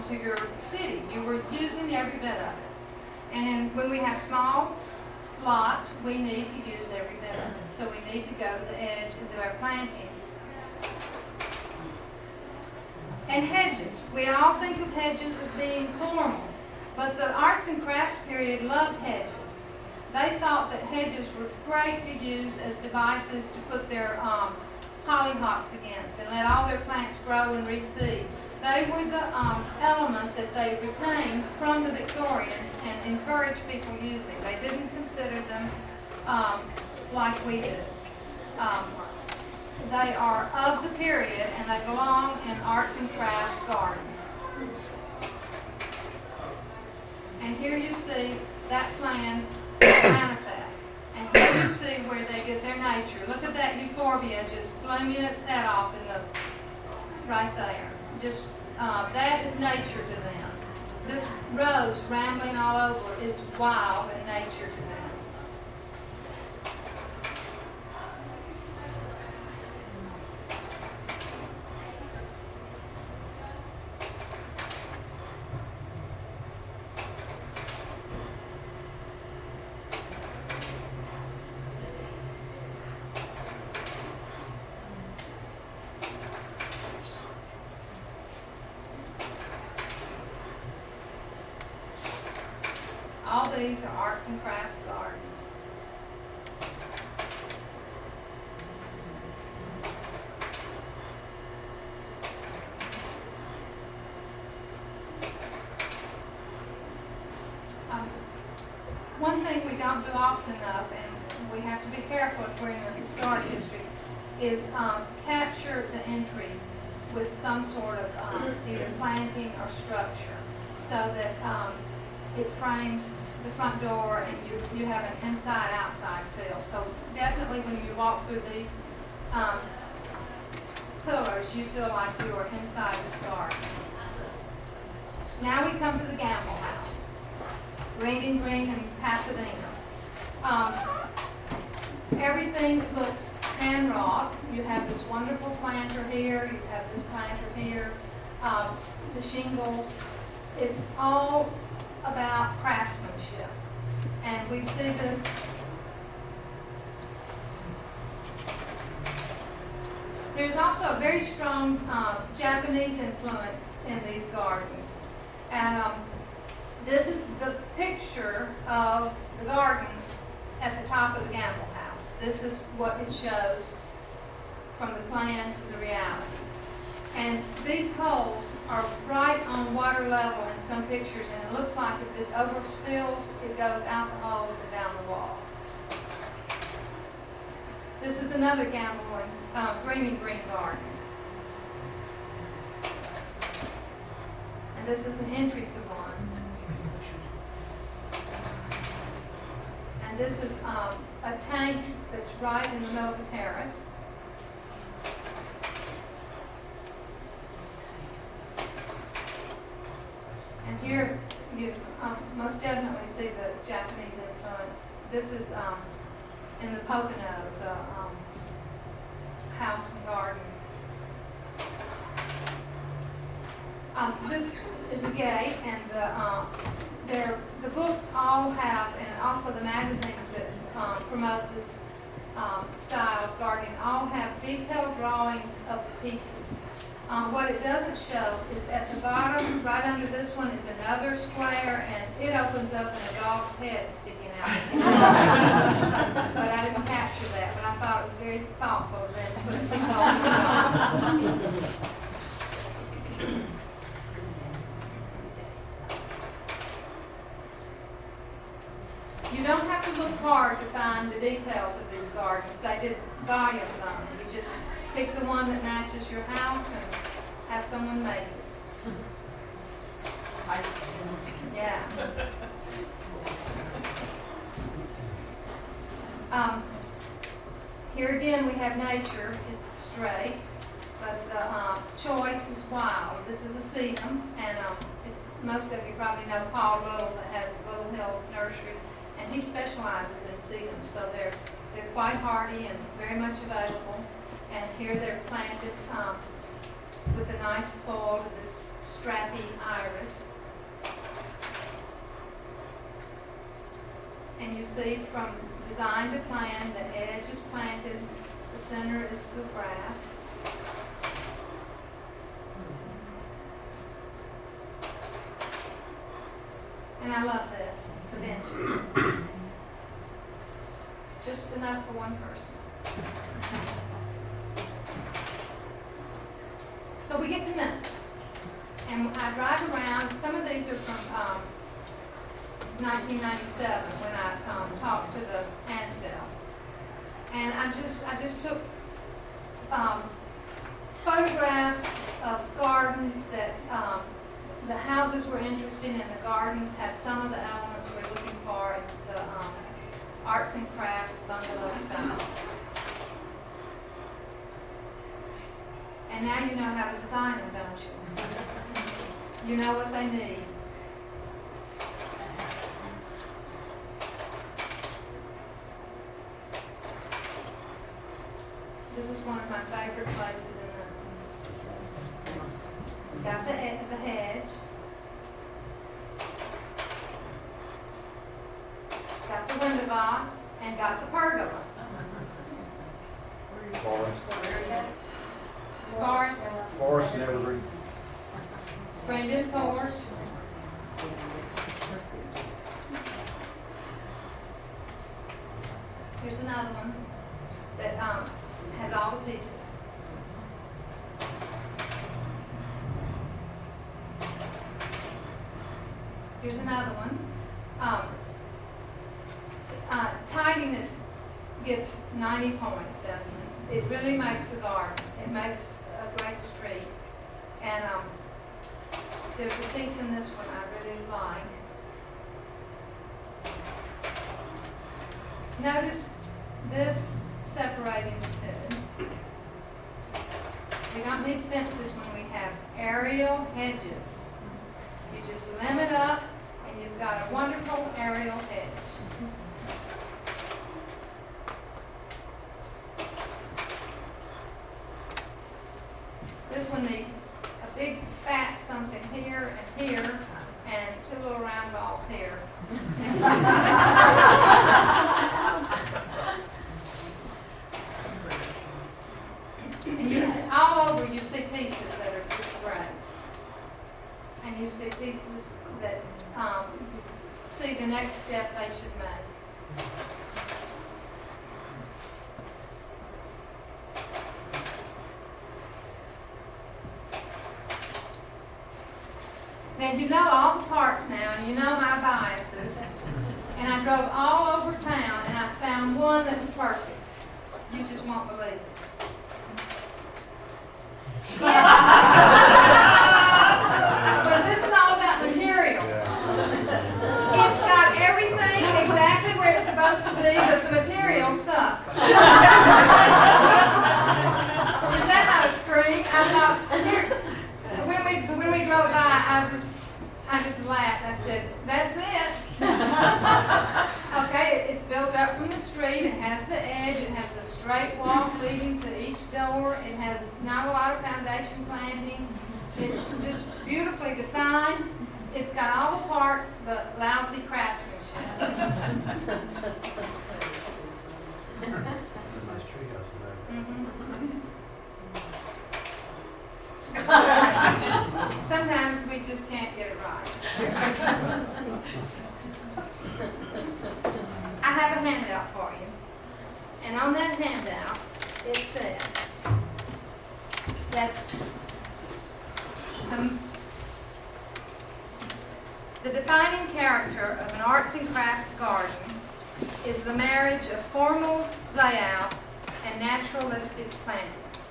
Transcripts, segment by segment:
belonged to your city. You were using every bit of it. And when we have small lots, we need to use every bit of it. So we need to go to the edge and do our planting. And hedges. We all think of hedges as being formal, but the arts and crafts period loved hedges. They thought that hedges were great to use as devices to put their hollyhocks against and let all their plants grow and reseed. They were the element that they retained from the Victorians and encouraged people using. They didn't consider them like we do. They are of the period and they belong in arts and crafts gardens. And here you see that plan manifest. And here you see where they get their nature. Look at that euphorbia just blooming its head off in the right there. Just that is nature to them. This rose rambling all over is wild and nature to them. All these are arts and crafts gardens. One thing we don't do often enough, and we have to be careful if we're in a historic district, is capture the entry with some sort of either planting or structure, so that it frames the front door and you have an inside-outside feel. So definitely when you walk through these pillars, you feel like you are inside this garden. Now we come to the Gamble House. Green and Green in Pasadena. Everything looks hand-wrought. You have this wonderful planter here, you have this planter here, the shingles. It's all about craftsmanship. And we see this there's also a very strong Japanese influence in these gardens. And this is the picture of the garden at the top of the Gamble House. This is what it shows from the plan to the reality. And these holes are right on water level in some pictures, and it looks like if this overspills, it goes out the holes and down the wall. This is another Gamble Green and Green garden. And this is an entry to one. And this is a tank that's right in the middle of the terrace. And here you most definitely see the Japanese influence. This is in the Poconos, house and garden. This is a gate, and the books all have, and also the magazines that promote this style of gardening, all have detailed drawings of the pieces. What it doesn't show is at the bottom, right under this one, is another square, and it opens up and a dog's head sticking out. But I didn't capture that, but I thought it was very thoughtful of them to put these on the side. You don't have to look hard to find the details of these gardens. They did volumes on them. You just pick the one that matches your house and have someone make it. Yeah. Here again we have nature. It's straight, but the choice is wild. This is a sedum, and most of you probably know Paul Little that has Little Hill Nursery, and he specializes in sedums, so they're quite hardy and very much available. And here they're planted with a nice fold of this strappy iris. And you see from design to plan, the edge is planted, the center is the grass. And I love this, the benches. Just enough for one person. So we get to Memphis, and I drive around. Some of these are from 1997 when I talked to the Ansdell, and I just took photographs of gardens that the houses we're interested in. The gardens have some of the elements we're looking for in the arts and crafts bungalow style. And now you know how to design them, don't you? You know what they need. This is one of my favorite places in Memphis. It's got the hedge. Got the window box and got the pergola. Forest and evergreen. Screened-in porch. Here's another one that has all the pieces. Here's another one. Tidiness gets 90 points, doesn't it? It really makes a garden. It makes a great street. And there's a piece in this one I really like. Notice this separating the two. We don't need fences when we have aerial hedges. You just limit up and you've got a wonderful aerial hedge. This one needs a big fat something here and here, and two little round balls here. And all over you see pieces that are just great. And you see pieces that see the next step they should make. Now you know all the parts now, and you know my biases. And I drove all over town, and I found one that was perfect. You just won't believe it. But this is all about materials. It's got everything exactly where it's supposed to be, but the materials suck. Is that not a scream? I thought, here, when we drove by, I just laughed. I said, "That's it." Okay, it's built up from the street. It has the edge. It has a straight walk leading to each door. It has not a lot of foundation planting. It's just beautifully designed. It's got all the parts, but lousy craftsmanship. Nice treehouse in there. Sometimes we just can't get it right. I have a handout for you. And on that handout, it says that the defining character of an arts and crafts garden is the marriage of formal layout and naturalistic plantings.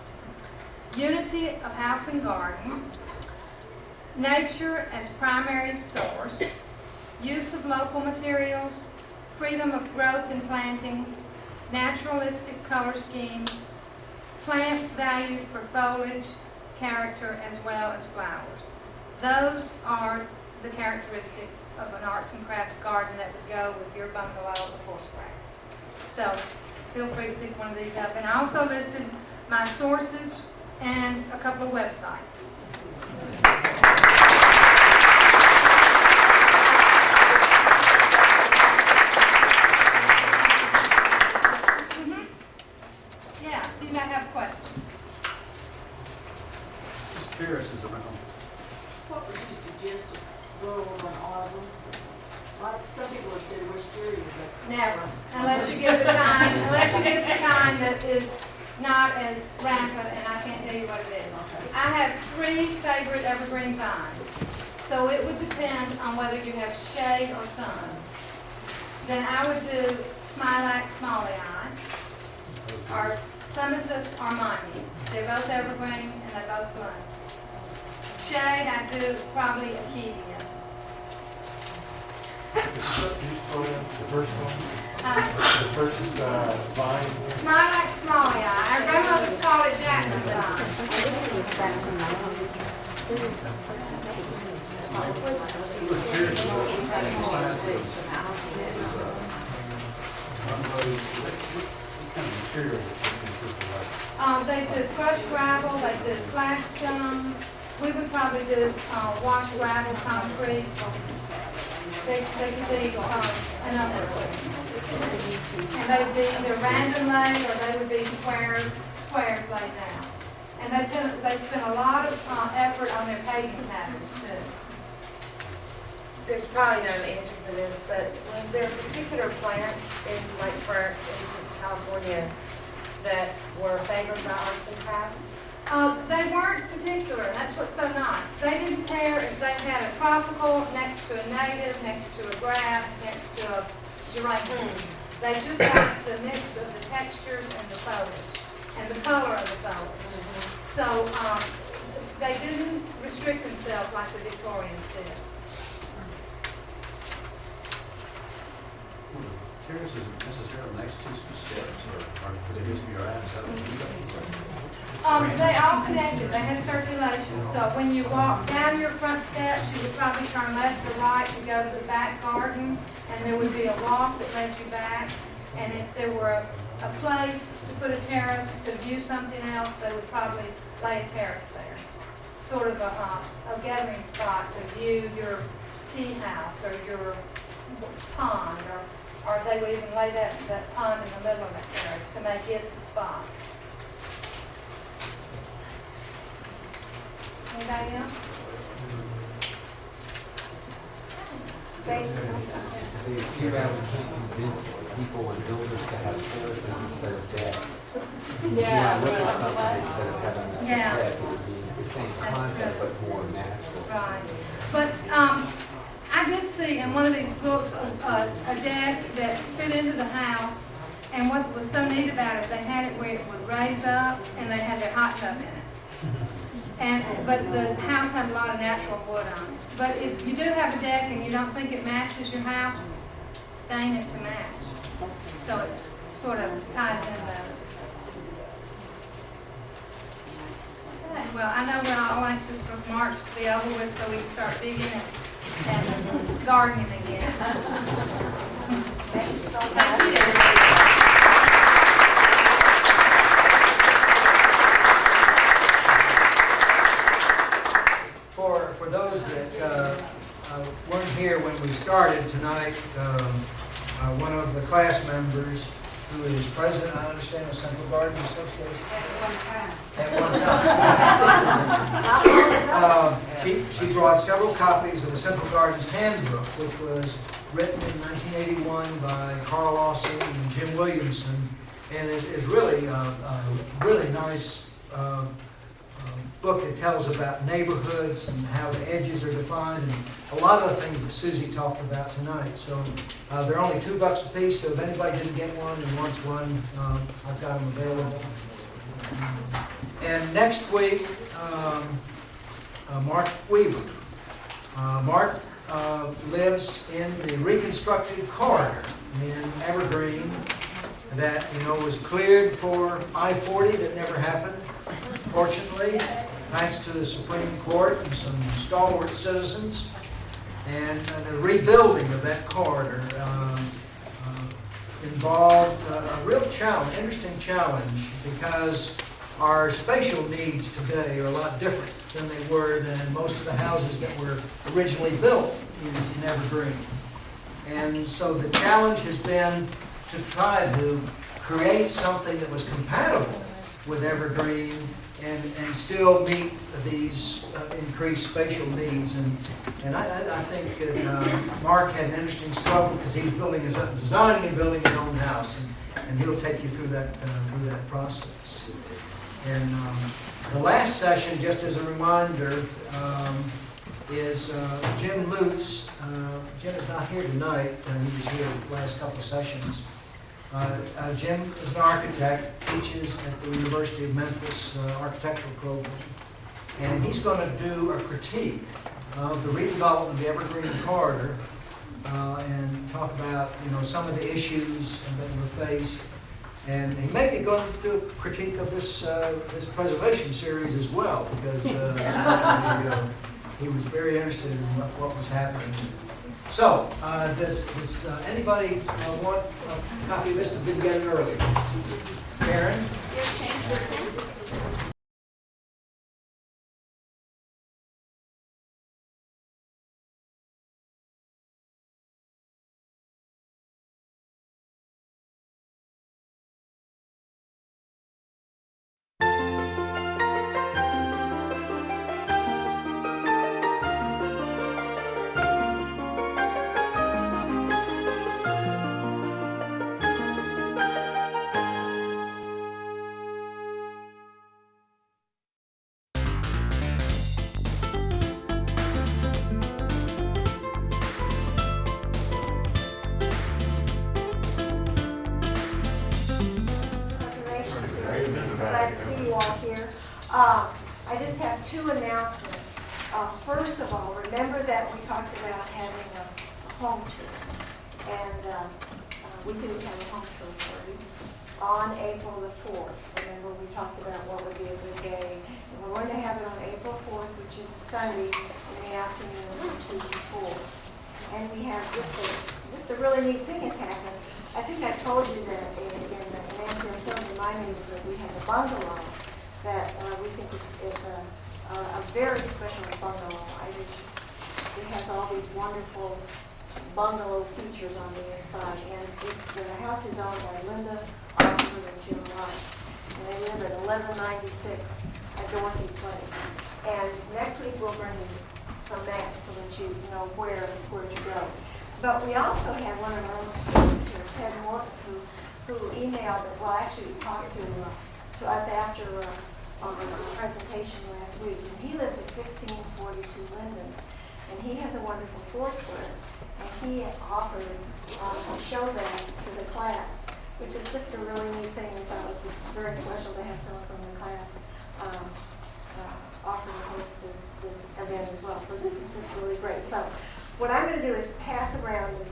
Unity of house and garden, nature as primary source, use of local materials, freedom of growth in planting, naturalistic color schemes, plants valued for foliage, character, as well as flowers. Those are the characteristics of an arts and crafts garden that would go with your bungalow or Foursquare. So feel free to pick one of these up. And I also listed my sources and a couple of websites. laurel and arbor? Some people would say wisteria, but. Never, unless you get the kind that is not as rampant, and I can't tell you what it is. Okay. I have 3 favorite evergreen vines, so it would depend on whether you have shade or sun. Then I would do Smilax Smalley Eye, or Clematis Armani. They're both evergreen and they both bloom. Shade, I do probably Acadia. Can you slow down to the first one? The first vine. Smilax Smalley Eye. Our grandmothers called it Jackson vine. They do crushed gravel, they do flagstone. We would probably do washed gravel, concrete. They could be a number of things. And they'd be either random laid or they would be squares laid down. And they spend a lot of effort on their paving patterns too. There's probably no answer for this, but when there are particular plants in, like for instance, California, that were favored by arts and crafts? They weren't particular, and that's what's so nice. They didn't care if they had a tropical next to a native, next to a grass, next to a geranium. They just liked the mix of the textures and the foliage, and the color of the foliage. So they didn't restrict themselves like the Victorians did. Terrace is necessarily next to some steps, or could it just be around? They all connected. They had circulation. So when you walk down your front steps, you would probably turn left or right to go to the back garden, and there would be a walk that led you back. And if there were a place to put a terrace to view something else, they would probably lay a terrace there. Sort of a gathering spot to view your tea house or your pond, or they would even lay that pond in the middle of that terrace to make it the spot. Anybody else? Thank you. See, it's too bad we can't convince people and builders to have terraces instead of decks. Yeah, Look at well, something instead of having a Yeah. deck, it would be the same That's concept, good. but more natural. Right. But I did see in one of these books a deck that fit into the house, and what was so neat about it, they had it where it would raise up, and they had their hot tub in it. But the house had a lot of natural wood on it. But if you do have a deck and you don't think it matches your house, stain it to match. So it sort of ties in better. Okay, well, I know we're all anxious for March to be over with so we can start digging and gardening again. Thank you so much. Thank you. For those that weren't here when we started tonight, one of the class members who is president, I understand, of Central Garden Association. At one time. She brought several copies of the Central Gardens Handbook, which was written in 1981 by Carl Lawson and Jim Williamson, and it is really a really nice book that tells about neighborhoods and how the edges are defined, and a lot of the things that Susie talked about tonight. So they're only $2 a piece, so if anybody didn't get one and wants one, I've got them available. And next week, Mark Weaver. Mark lives in the reconstructed corridor in Evergreen that, was cleared for I-40 that never happened, fortunately, thanks to the Supreme Court and some stalwart citizens. And the rebuilding of that corridor involved a real challenge, interesting challenge, because our spatial needs today are a lot different than they were than most of the houses that were originally built in Evergreen. And so the challenge has been to try to create something that was compatible with Evergreen and still meet these increased spatial needs. And I think that Mark had an interesting struggle because he's designing and building his own house, and he'll take you through that process. And the last session, just as a reminder, is Jim Lutz. Jim is not here tonight. He was here the last couple of sessions. Jim is an architect, teaches at the University of Memphis architectural program, and he's going to do a critique of the redevelopment of the Evergreen Corridor and talk about some of the issues that were faced. And he may be going to do a critique of this preservation series as well, because he was very interested in what was happening. So, does anybody want a copy of this that didn't get it earlier? Karen? Glad to see you all here. I just have two announcements. First of all, remember that we talked about having a home tour, and we didn't have a home tour for you on April the 4th. Remember, we talked about what would be a good day, and we're going to have it on April 4th, which is a Sunday in the afternoon from 2 to 4. And we have just a really neat thing has happened. I think I told you that in Nancy and Stone in my neighborhood, we have a bungalow that we think is a very special bungalow. It has all these wonderful bungalow features on the inside. And the house is owned by Linda Arthur and Jim Rice. And they live at 1196 at Dorothy Place. And next week we'll bring you some maps to let you know where to go. But we also have one of our own students here, Ted Morton, who emailed, well, actually talked to us after our presentation last week. And he lives at 1642 Linden, and he has a wonderful Foursquare, and he offered to show that to the class, which is just a really neat thing. We thought it was just very special to have someone from the class offer to host this event as well. So this is just really great. So what I'm going to do is pass around this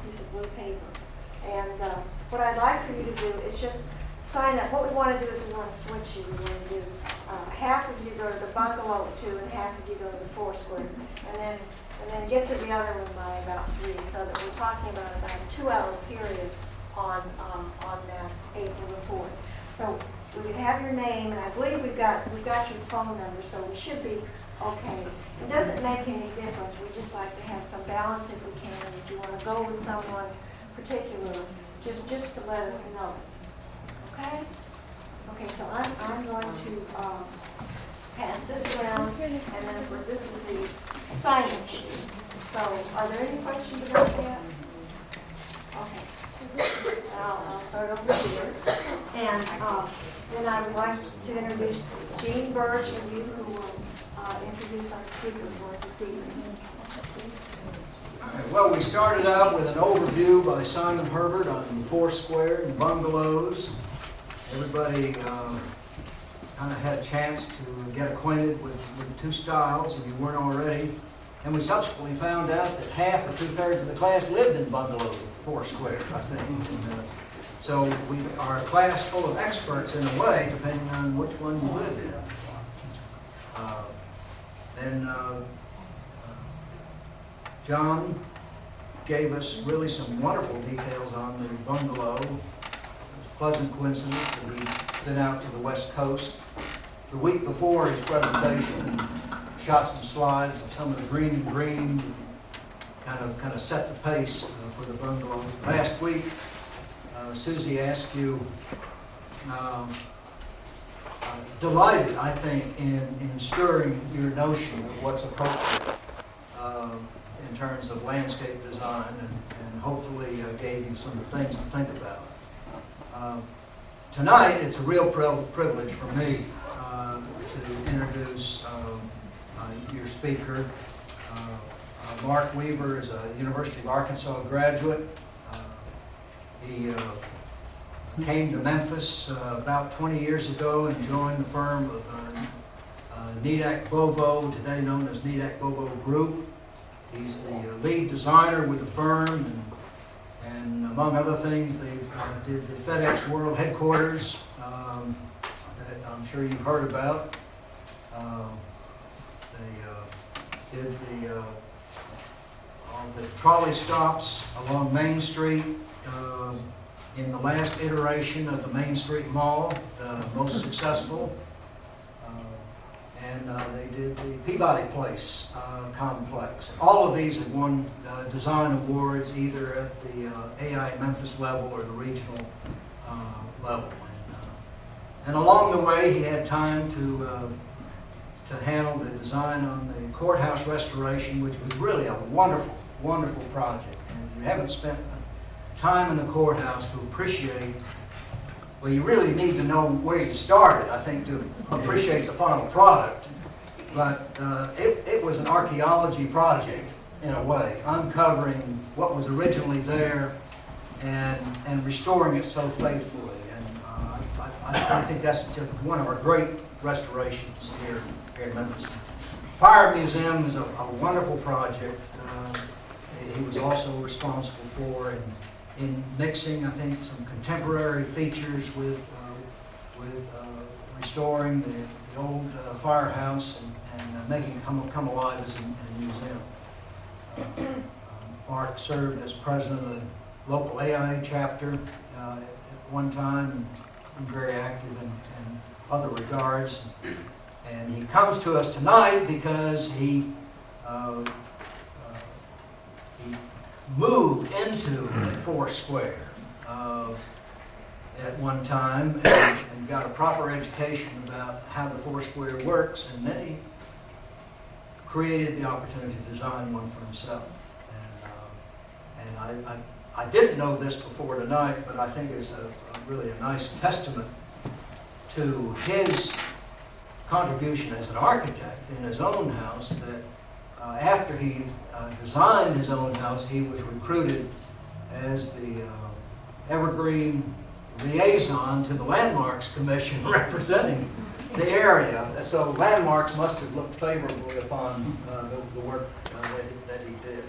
piece of blue paper. And what I'd like for you to do is just sign up. What we want to do is we want to switch you. We want to do half of you go to the bungalow at 2 and half of you go to the Foursquare. And then get to the other one by about 3, so that we're talking about a 2-hour period on that April the 4th. So we would have your name, and I believe we've got your phone number, so we should be okay. It doesn't make any difference. We just like to have some balance if we can. And if you want to go with someone particular, just to let us know. Okay? Okay, so I'm going to pass this around, and then of course this is the sign-in sheet. So are there any questions about that? Okay. I'll start over here. And then I would like to introduce Jean Birch and you, who will introduce our speakers for this evening. Well, we started out with an overview by Simon Herbert on Foursquare and bungalows. Everybody kind of had a chance to get acquainted with the two styles, if you weren't already. And we subsequently found out that half or 2/3 of the class lived in bungalows with Foursquare, I think. And, so we are a class full of experts in a way, depending on which one you live in. Then John gave us really some wonderful details on the bungalow. It was a pleasant coincidence that he'd been out to the West Coast the week before his presentation and shot some slides of some of the green and green, kind of set the pace for the bungalow. Last week, Susie asked you delighted, I think, in stirring your notion of what's appropriate in terms of landscape design, and hopefully gave you some things to think about. Tonight, it's a real privilege for me to introduce your speaker. Mark Weaver is a University of Arkansas graduate. He came to Memphis about 20 years ago and joined the firm of Nedak Bobo, today known as Nedak Bobo Group. He's the lead designer with the firm, and among other things, they did the FedEx World Headquarters that I'm sure you've heard about. They did all the trolley stops along Main Street in the last iteration of the Main Street Mall, the most successful. And they did the Peabody Place complex. All of these have won design awards either at the AI Memphis level or the regional level. And along the way, he had time to handle the design on the courthouse restoration, which was really a wonderful, wonderful project. And if you haven't spent time in the courthouse to appreciate, well, you really need to know where you started, I think, to appreciate the final product. But it was an archaeology project, in a way, uncovering what was originally there and restoring it so faithfully. And I think that's just one of our great restorations here in Memphis. Fire Museum is a wonderful project. He was also responsible for in mixing, I think, some contemporary features with restoring the old firehouse and making it come alive as a museum. Mark served as president of the local AIA chapter at one time, and very active in other regards. And he comes to us tonight because he moved into Foursquare at one time and got a proper education about how the Foursquare works, and then he created the opportunity to design one for himself. And I didn't know this before tonight, but I think it's really a nice testament to his contribution as an architect in his own house, that after he designed his own house, he was recruited as the evergreen liaison to the Landmarks Commission representing the area. So Landmarks must have looked favorably upon the work that he did.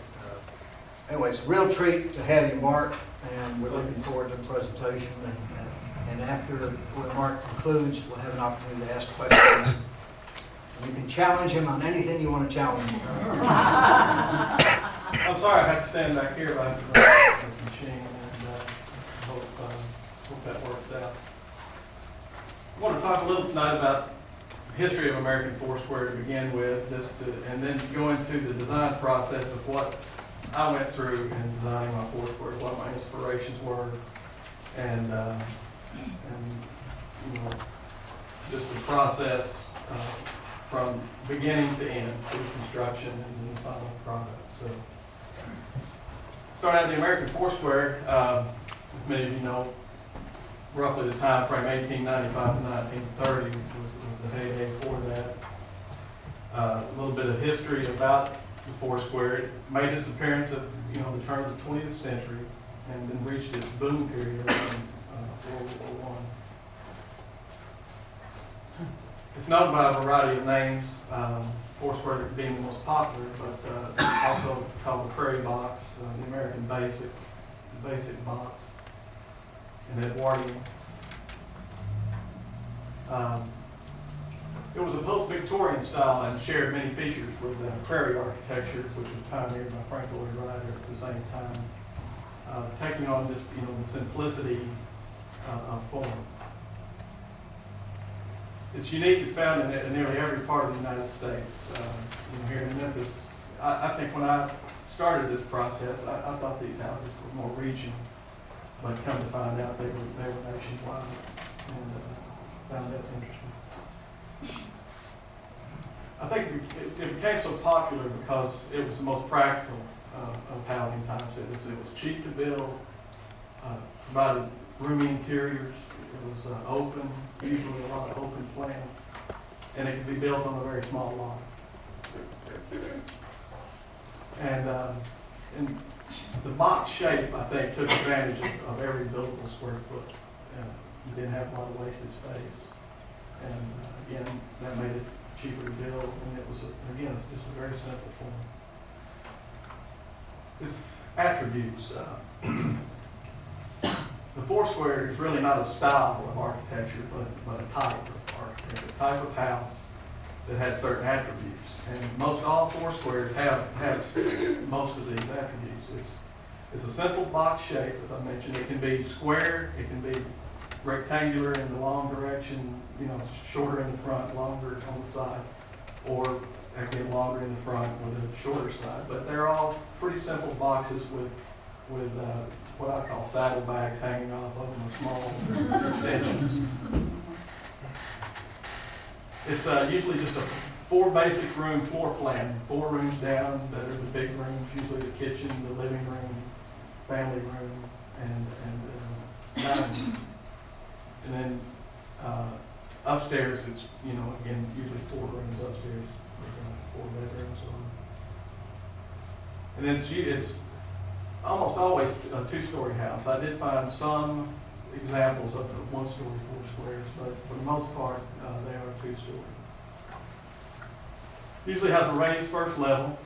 Anyway, it's a real treat to have you, Mark, and we're looking forward to the presentation. And after when Mark concludes, we'll have an opportunity to ask questions. You can challenge him on anything you want to challenge him. I'm sorry I have to stand back here, but I have to run this machine, and hope that works out. I want to talk a little tonight about the history of American Foursquare to begin with, and then go into the design process of what I went through in designing my Foursquare, what my inspirations were, and you know, just the process from beginning to end, through construction and then the final product. So, starting out the American Foursquare, as many of you know, roughly the time frame 1895 to 1930 was the heyday for that. A little bit of history about the Foursquare. It made its appearance at the turn of the 20th century and then reached its boom period in World War I. It's known by a variety of names, Foursquare being the most popular, but also called the Prairie Box, the American Basic, the Basic Box, and Edwardian. It was a post-Victorian style and shared many features with prairie architecture, which was pioneered by Frank Lloyd Wright at the same time, taking on just the simplicity of form. It's unique. It's found in nearly every part of the United States. Here in Memphis, I think when I started this process, I thought these houses were more regional, but come to find out they were nationwide, and found that interesting. I think it became so popular because it was the most practical of housing types. It was cheap to build, provided roomy interiors. It was open, usually a lot of open plan, and it could be built on a very small lot. And the box shape, I think, took advantage of every buildable square foot. You didn't have a lot of wasted space, and again, that made it cheaper to build, and it was, again, it's just a very simple form. Its attributes. The Foursquare is really not a style of architecture, but a type of architecture, a type of house that has certain attributes. And most all Foursquares have most of these attributes. It's a simple box shape, as I mentioned. It can be square, it can be rectangular in the long direction, shorter in the front, longer on the side, or actually longer in the front with a shorter side. But they're all pretty simple boxes with what I call saddlebags hanging off of them, or small extensions. It's usually just a 4 basic room floor plan, 4 rooms down that are the big rooms, usually the kitchen, the living room, family room, and dining room. And then upstairs, it's, again, usually 4 rooms upstairs, with 4 bedrooms. And then it's almost always a 2-story house. I did find some examples of 1-story Foursquares, but for the most part, they are 2-story. Usually has a raised first level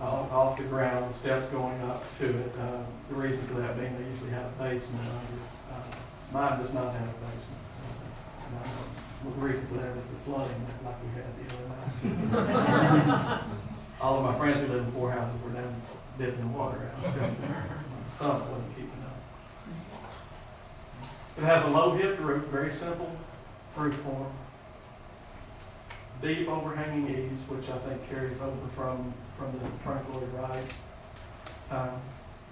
off the ground, steps going up to it. The reason for that being they usually have a basement under. Mine does not have a basement. The reason for that is the flooding like we had the other night. All of my friends who live in 4 houses were down dipping the water out. The sun wasn't keeping up. It has a low hipped roof, very simple roof form. Deep overhanging eaves, which I think carries over from the Frank Lloyd Wright time,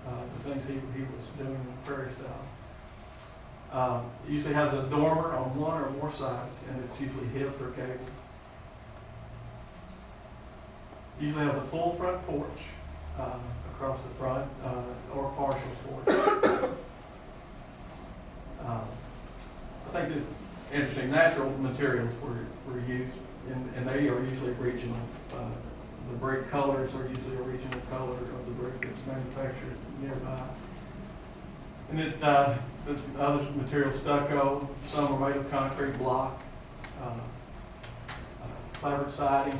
the things he was doing in the prairie style. It usually has a dormer on 1 or more sides, and it's usually hipped or gabled. Usually has a full front porch across the front, or partial porch. I think it's interesting. Natural materials were used, and they are usually regional. The brick colors are usually a regional color of the brick that's manufactured nearby. And the other materials, stucco, some are made of concrete block, fiber siding,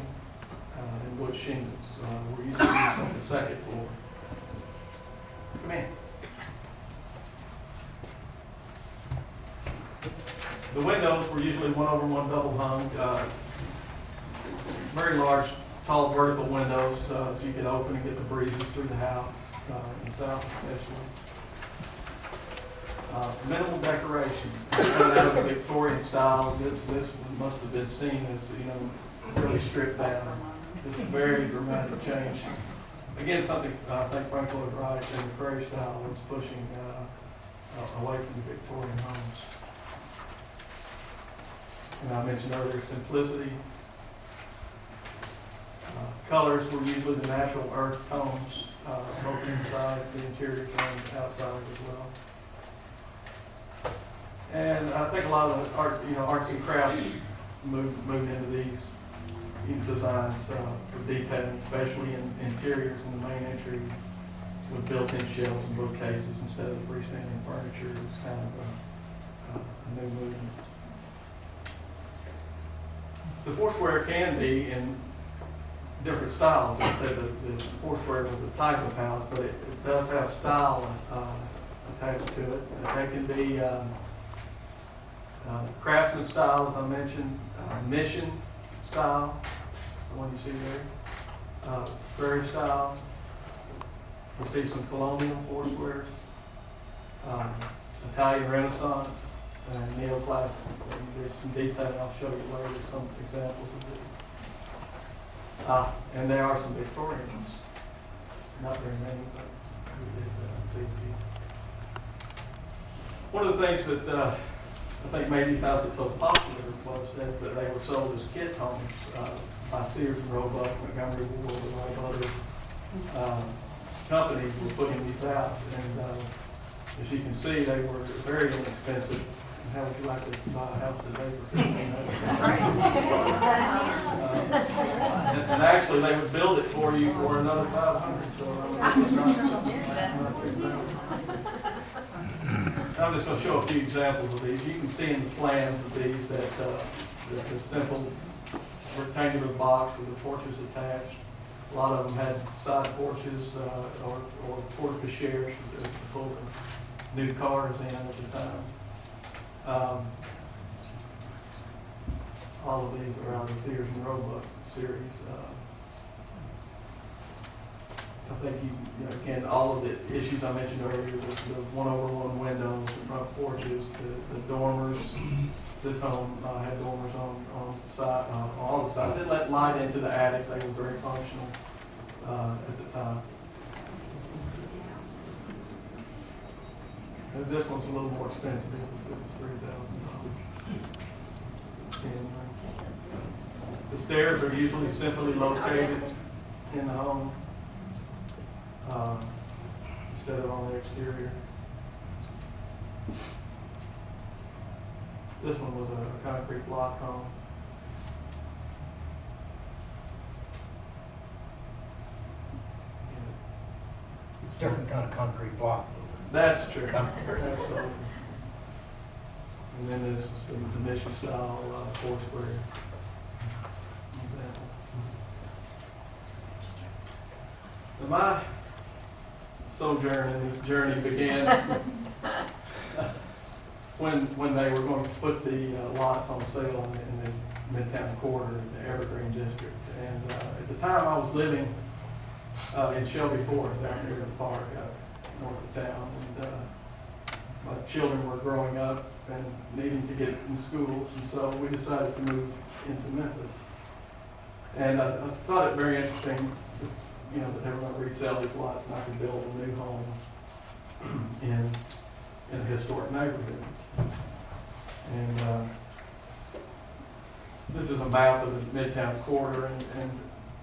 and wood shingles. We're usually using on the 2nd floor. Come in. The windows were usually 1/1 double hung, very large, tall vertical windows, so you could open and get the breezes through the house, in the south especially. Minimal decoration. Coming out of the Victorian style, this must have been seen as, really stripped down. It's a very dramatic change. Again, something I think Frank Lloyd Wright and the prairie style was pushing away from the Victorian homes. And I mentioned earlier simplicity. Colors were usually the natural earth tones, both inside the interior and outside as well. And I think a lot of the arts and crafts moved into these designs for detailing, especially in interiors in the main entry with built-in shelves and bookcases instead of freestanding furniture. It's kind of a new movement. The Foursquare can be in different styles. I said the Foursquare was a type of house, but it does have style attached to it. They can be craftsman style, as I mentioned, mission style, the one you see there, prairie style. You see some colonial Foursquares, Italian Renaissance, and neoclassic. There's some detail, I'll show you later some examples of these. And there are some Victorians, not very many, but we did see a few. One of the things that I think maybe because it's so popular, was that they were sold as kit homes by Sears and Roebuck, Montgomery Ward, and a lot of other companies were putting these out. And as you can see, they were very inexpensive. And how would you like to buy a house today for $1,500? And actually, they would build it for you for another $500. So I'm just going to show a few examples of these. You can see in the plans of these that the simple rectangular box with the porches attached. A lot of them had side porches or porte-cocheres to pull the new cars in at the time. All of these are out of the Sears and Roebuck series. I think again, all of the issues I mentioned earlier, the one-over-one windows, the front porches, the dormers. This home had dormers on the side, on all the sides. They let light into the attic. They were very functional at the time. And this one's a little more expensive. It was $3,000. The stairs are usually simply located in the home instead of on the exterior. This one was a concrete block home. It's a different kind of concrete block, though. That's true. Absolutely. And then this was the mission style four-square example. Now my sojourn in this journey began when they were going to put the lots on sale in the Midtown Quarter, the Evergreen District. And at the time I was living in Shelby Forest, down near the park, north of town. And my children were growing up and needing to get in schools, and so we decided to move into Memphis. And I thought it very interesting, that they were going to resell these lots and I could build a new home in a historic neighborhood. And this is a map of the Midtown Quarter, and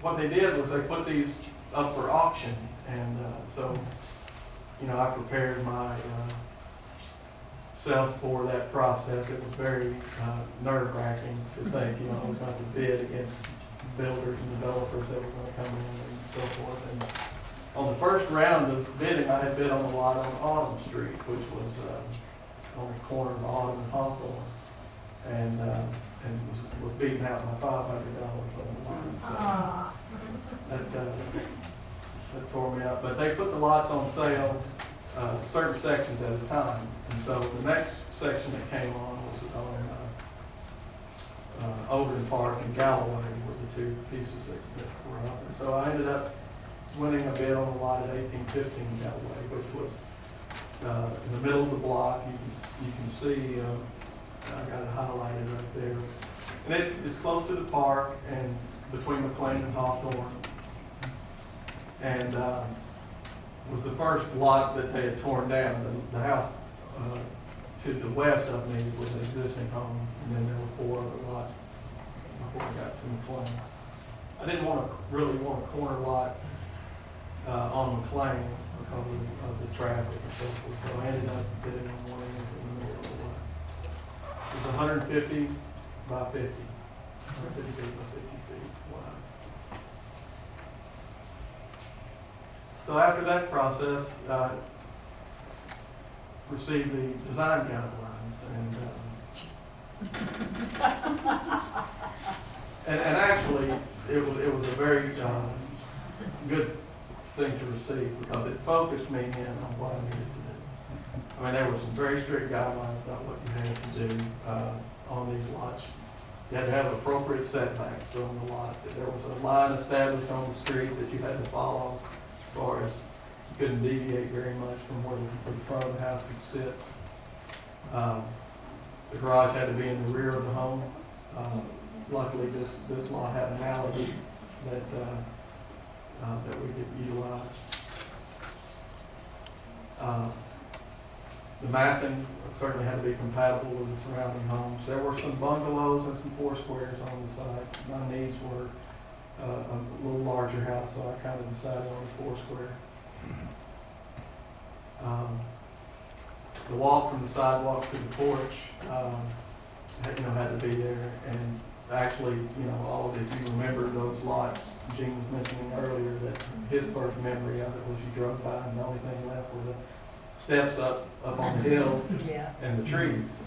what they did was they put these up for auction, and so I prepared my self for that process. It was very nerve-wracking to think, I was going to bid against builders and developers that were going to come in and so forth. And on the first round of bidding, I had bid on a lot on Autumn Street, which was on the corner of Autumn and Hawthorne, and was beaten out by $500 on the line. So that tore me up. But they put the lots on sale, certain sections at a time. And so the next section that came on was on Overton Park and Galloway were the two pieces that were up. And so I ended up winning a bid on the lot at 1815 Galloway, which was in the middle of the block. You can see I got it highlighted right there. And it's close to the park and between McLean and Hawthorne. And was the first lot that they had torn down. The house to the west of me was an existing home, and then there were 4 other lots before I got to McLean. I didn't really want a corner lot on McLean because of the traffic and so forth, so I ended up bidding on one in the middle of the lot. It was 150 by 50, 150 feet by 50 feet wide. So after that process, received the design guidelines, and actually it was a very good thing to receive because it focused me in on what I needed to do. I mean, there were some very strict guidelines about what you had to do on these lots. You had to have appropriate setbacks on the lot. There was a line established on the street that you had to follow as far as you couldn't deviate very much from where the front of the house could sit. The garage had to be in the rear of the home. Luckily, this lot had an alley that we could utilize. The massing certainly had to be compatible with the surrounding homes. There were some bungalows and some four squares on the side. My needs were a little larger house, so I kind of decided on a four square. The walk from the sidewalk to the porch, had to be there. And actually, if you remember those lots, Gene was mentioning earlier that his first memory of it was you drove by and the only thing left were the steps up on the hill and the trees.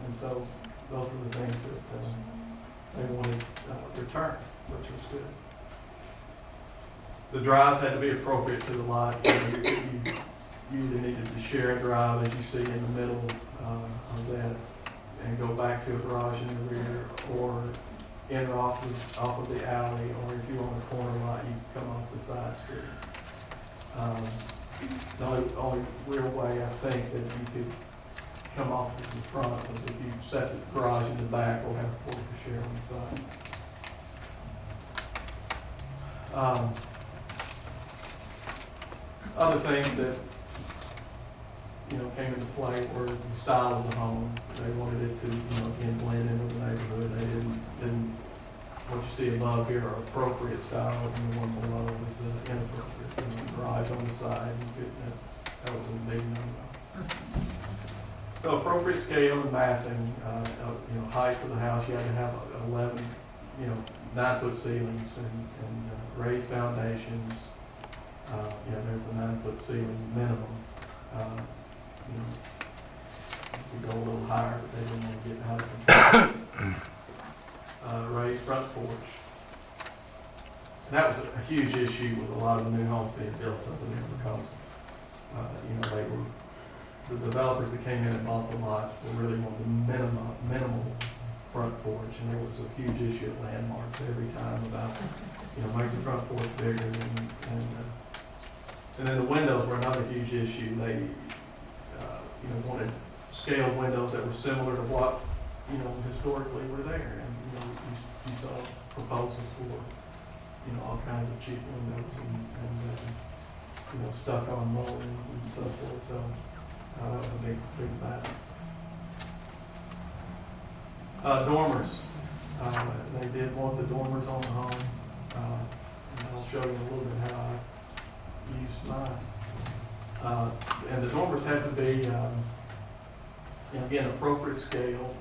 And so those were the things that they wanted returned, which was good. The drives had to be appropriate to the lot. You either needed to share a drive, as you see in the middle of that, and go back to a garage in the rear, or enter off of the alley, or if you were on a corner lot, you come off the side street. The only real way I think that you could come off of the front was if you set the garage in the back or have a porch to share on the side. Other things that came into play were the style of the home. They wanted it to, again, blend into the neighborhood. They didn't what you see above here are appropriate styles, and the one below is inappropriate. There's a garage on the side, and that was a big no-no. So appropriate scale and massing, height of the house, you had to have 11, 9-foot ceilings and raised foundations. There's a 9-foot ceiling minimum. You go a little higher, but they didn't want to get out of control. Raised front porch. And that was a huge issue with a lot of the new homes being built up in there because, the developers that came in and bought the lots were really wanting minimal front porch, and there was a huge issue at Landmarks every time about, make the front porch bigger, and then the windows were another huge issue. They, wanted scaled windows that were similar to what, historically were there, and you saw proposals for, all kinds of cheap windows and stuck on molding and so forth. So that was a big battle. Dormers. They did want the dormers on the home. And I'll show you a little bit how I used mine. And the dormers had to be, again, appropriate scale.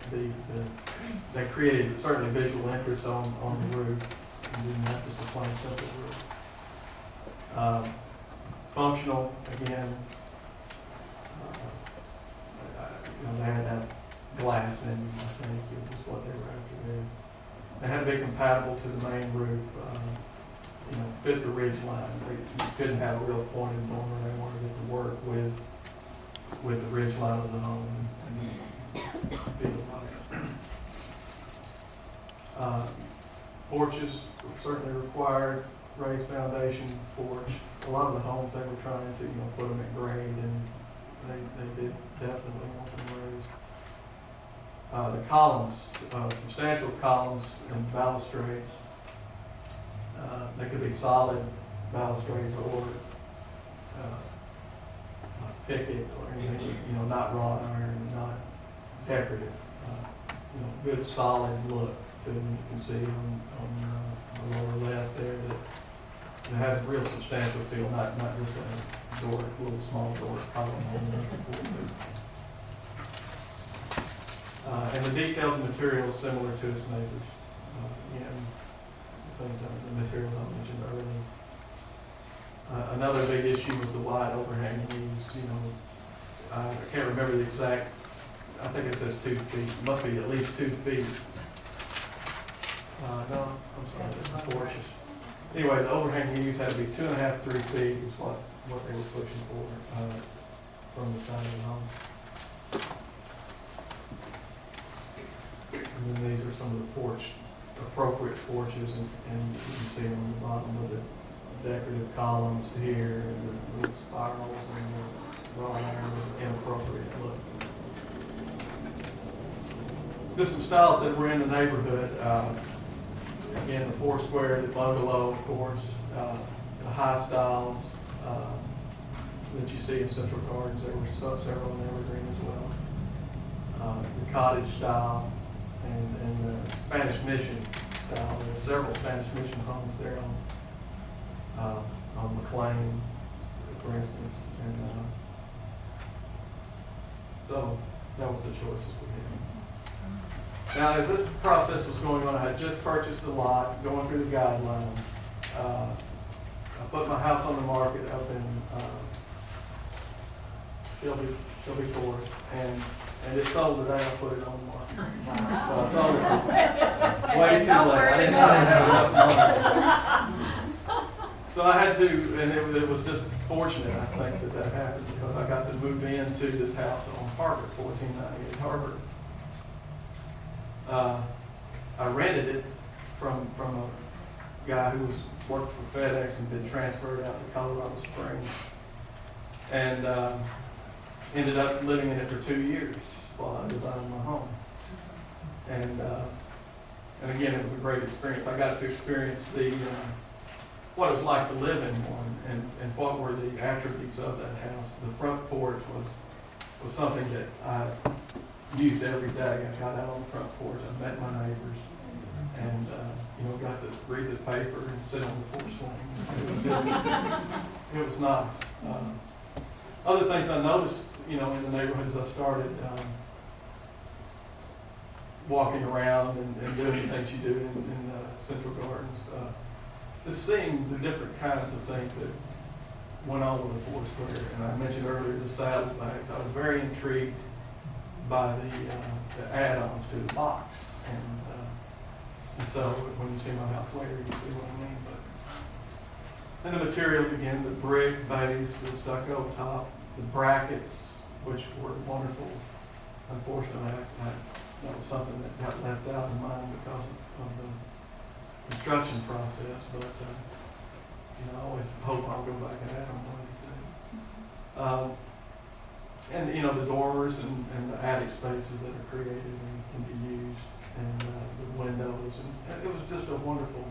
They created certainly visual interest on the roof. And didn't have just a plain simple roof. Functional, again. They had to have glass in them, I think, it was what they were after there. They had to be compatible to the main roof, fit the ridge line. You couldn't have a real pointed dormer. They wanted it to work with the ridge line of the home and feel right. Porches were certainly required, raised foundation porch. A lot of the homes they were trying to, put them at grade, and they did definitely want them raised. The columns, substantial columns and balustrades. They could be solid balustrades or picket or anything, not wrought iron, not decorative. Good solid look to them. You can see on the lower left there that it has a real substantial feel, not just a door, little small door column on there. And the details and materials similar to its neighbors. The materials I mentioned earlier. Another big issue was the wide overhanging eaves. I can't remember the exact, I think it says 2 feet. It must be at least 2 feet. No, I'm sorry, that's the porches. Anyway, the overhanging eaves had to be 2.5, 3 feet is what they were pushing for from the side of the home. And then these are some of the appropriate porches, and you can see on the bottom with the decorative columns here, and the little spirals, and the wrought iron was an inappropriate look. Just some styles that were in the neighborhood. Again, the four square, the bungalow, of course, the high styles, that you see in Central Gardens. There were several in Evergreen as well. The cottage style and the Spanish Mission style. There are several Spanish Mission homes there on McLean, for instance. And so that was the choices we had. Now, as this process was going on, I had just purchased a lot, going through the guidelines. I put my house on the market up in Shelby Forest, and it sold the day I put it on the market. So I sold it way too late. I didn't have enough money. So I had to, and it was just fortunate, I think, that happened, because I got to move into this house on Harvard, 1498 Harvard. I rented it from a guy who worked for FedEx and been transferred out to Colorado Springs, and ended up living in it for 2 years while I designed my home. And again, it was a great experience. I got to experience what it was like to live in one, and what were the attributes of that house. The front porch was something that I used every day. I got out on the front porch, I met my neighbors, and got to read the paper and sit on the porch swing. It was nice. Other things I noticed, in the neighborhoods I started walking around and doing the things you do in Central Gardens, just seeing the different kinds of things that went on with the Foursquare. And I mentioned earlier the saddlebags. I was very intrigued by the add-ons to the box. And so when you see my house later, you see what I mean. And the materials, again, the brick base, the stucco top, the brackets, which were wonderful. Unfortunately, that was something that got left out of mine because of the construction process. But I always hope I'll go back and add them one day. And the dormers and the attic spaces that are created and can be used, and the windows, and it was just a wonderful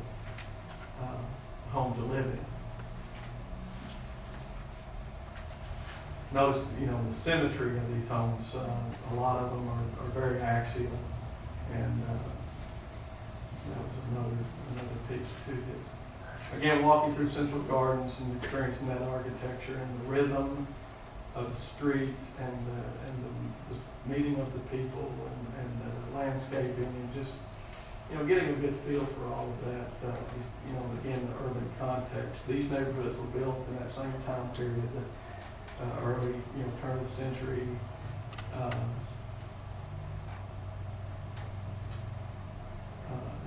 home to live in. Notice, the symmetry of these homes. A lot of them are very axial, and that was another piece to this. Again, walking through Central Gardens and experiencing that architecture and the rhythm of the street and the meeting of the people and the landscaping, and just getting a good feel for all of that. Again, the urban context. These neighborhoods were built in that same time period, that early turn of the century.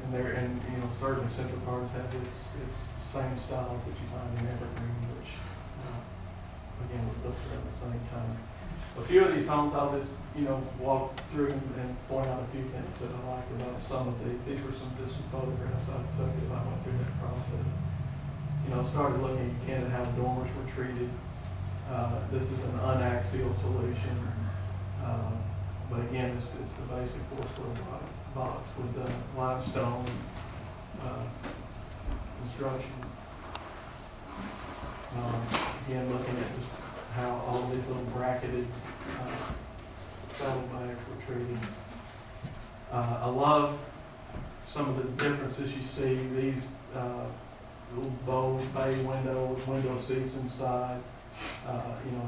And certainly Central Gardens have its same styles that you find in Evergreen, which again was built around the same time. A few of these homes I'll just walk through and point out a few things that I like about some of these. These were some photographs I took as I went through that process. Started looking again at how dormers were treated. This is an unaxial solution, but again, it's the basic Foursquare box with the limestone construction. Again, looking at just how all these little bracketed saddlebags were treated. I love some of the differences you see. These little bow bay windows, window seats inside.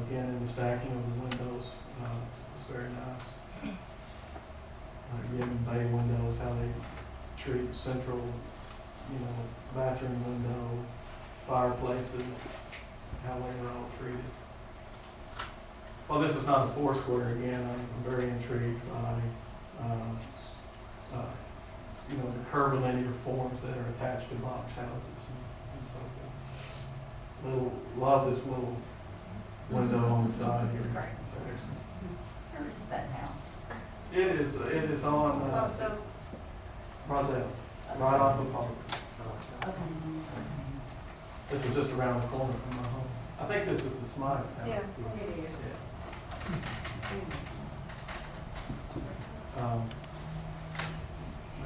Again, in the stacking of the windows, it's very nice. Again, bay windows, how they treat central, bathroom window, fireplaces, how they were all treated. Well, this is not a Foursquare. Again, I'm very intrigued by, the curvilinear forms that are attached to box houses and so forth. Love this little window on the side here. That's great. Where is that house? It is on Roselle, right off the park. Okay. This is just around the corner from my home. I think this is the Smythe's house. Yeah.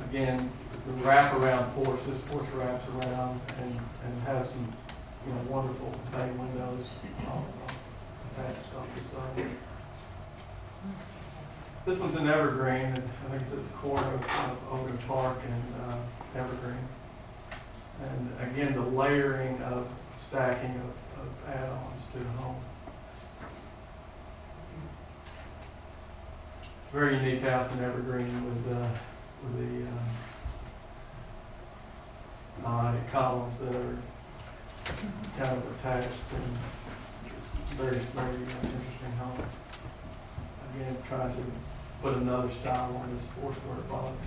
Again, the wraparound porch. This porch wraps around and has some wonderful bay windows all This one's in Evergreen, and I think it's at the corner of Oakland Park and Evergreen. And again, the layering of stacking of add-ons to the home. Very unique house in Evergreen with the columns that are kind of attached and very interesting home. Again, trying to put another style on this four-square box.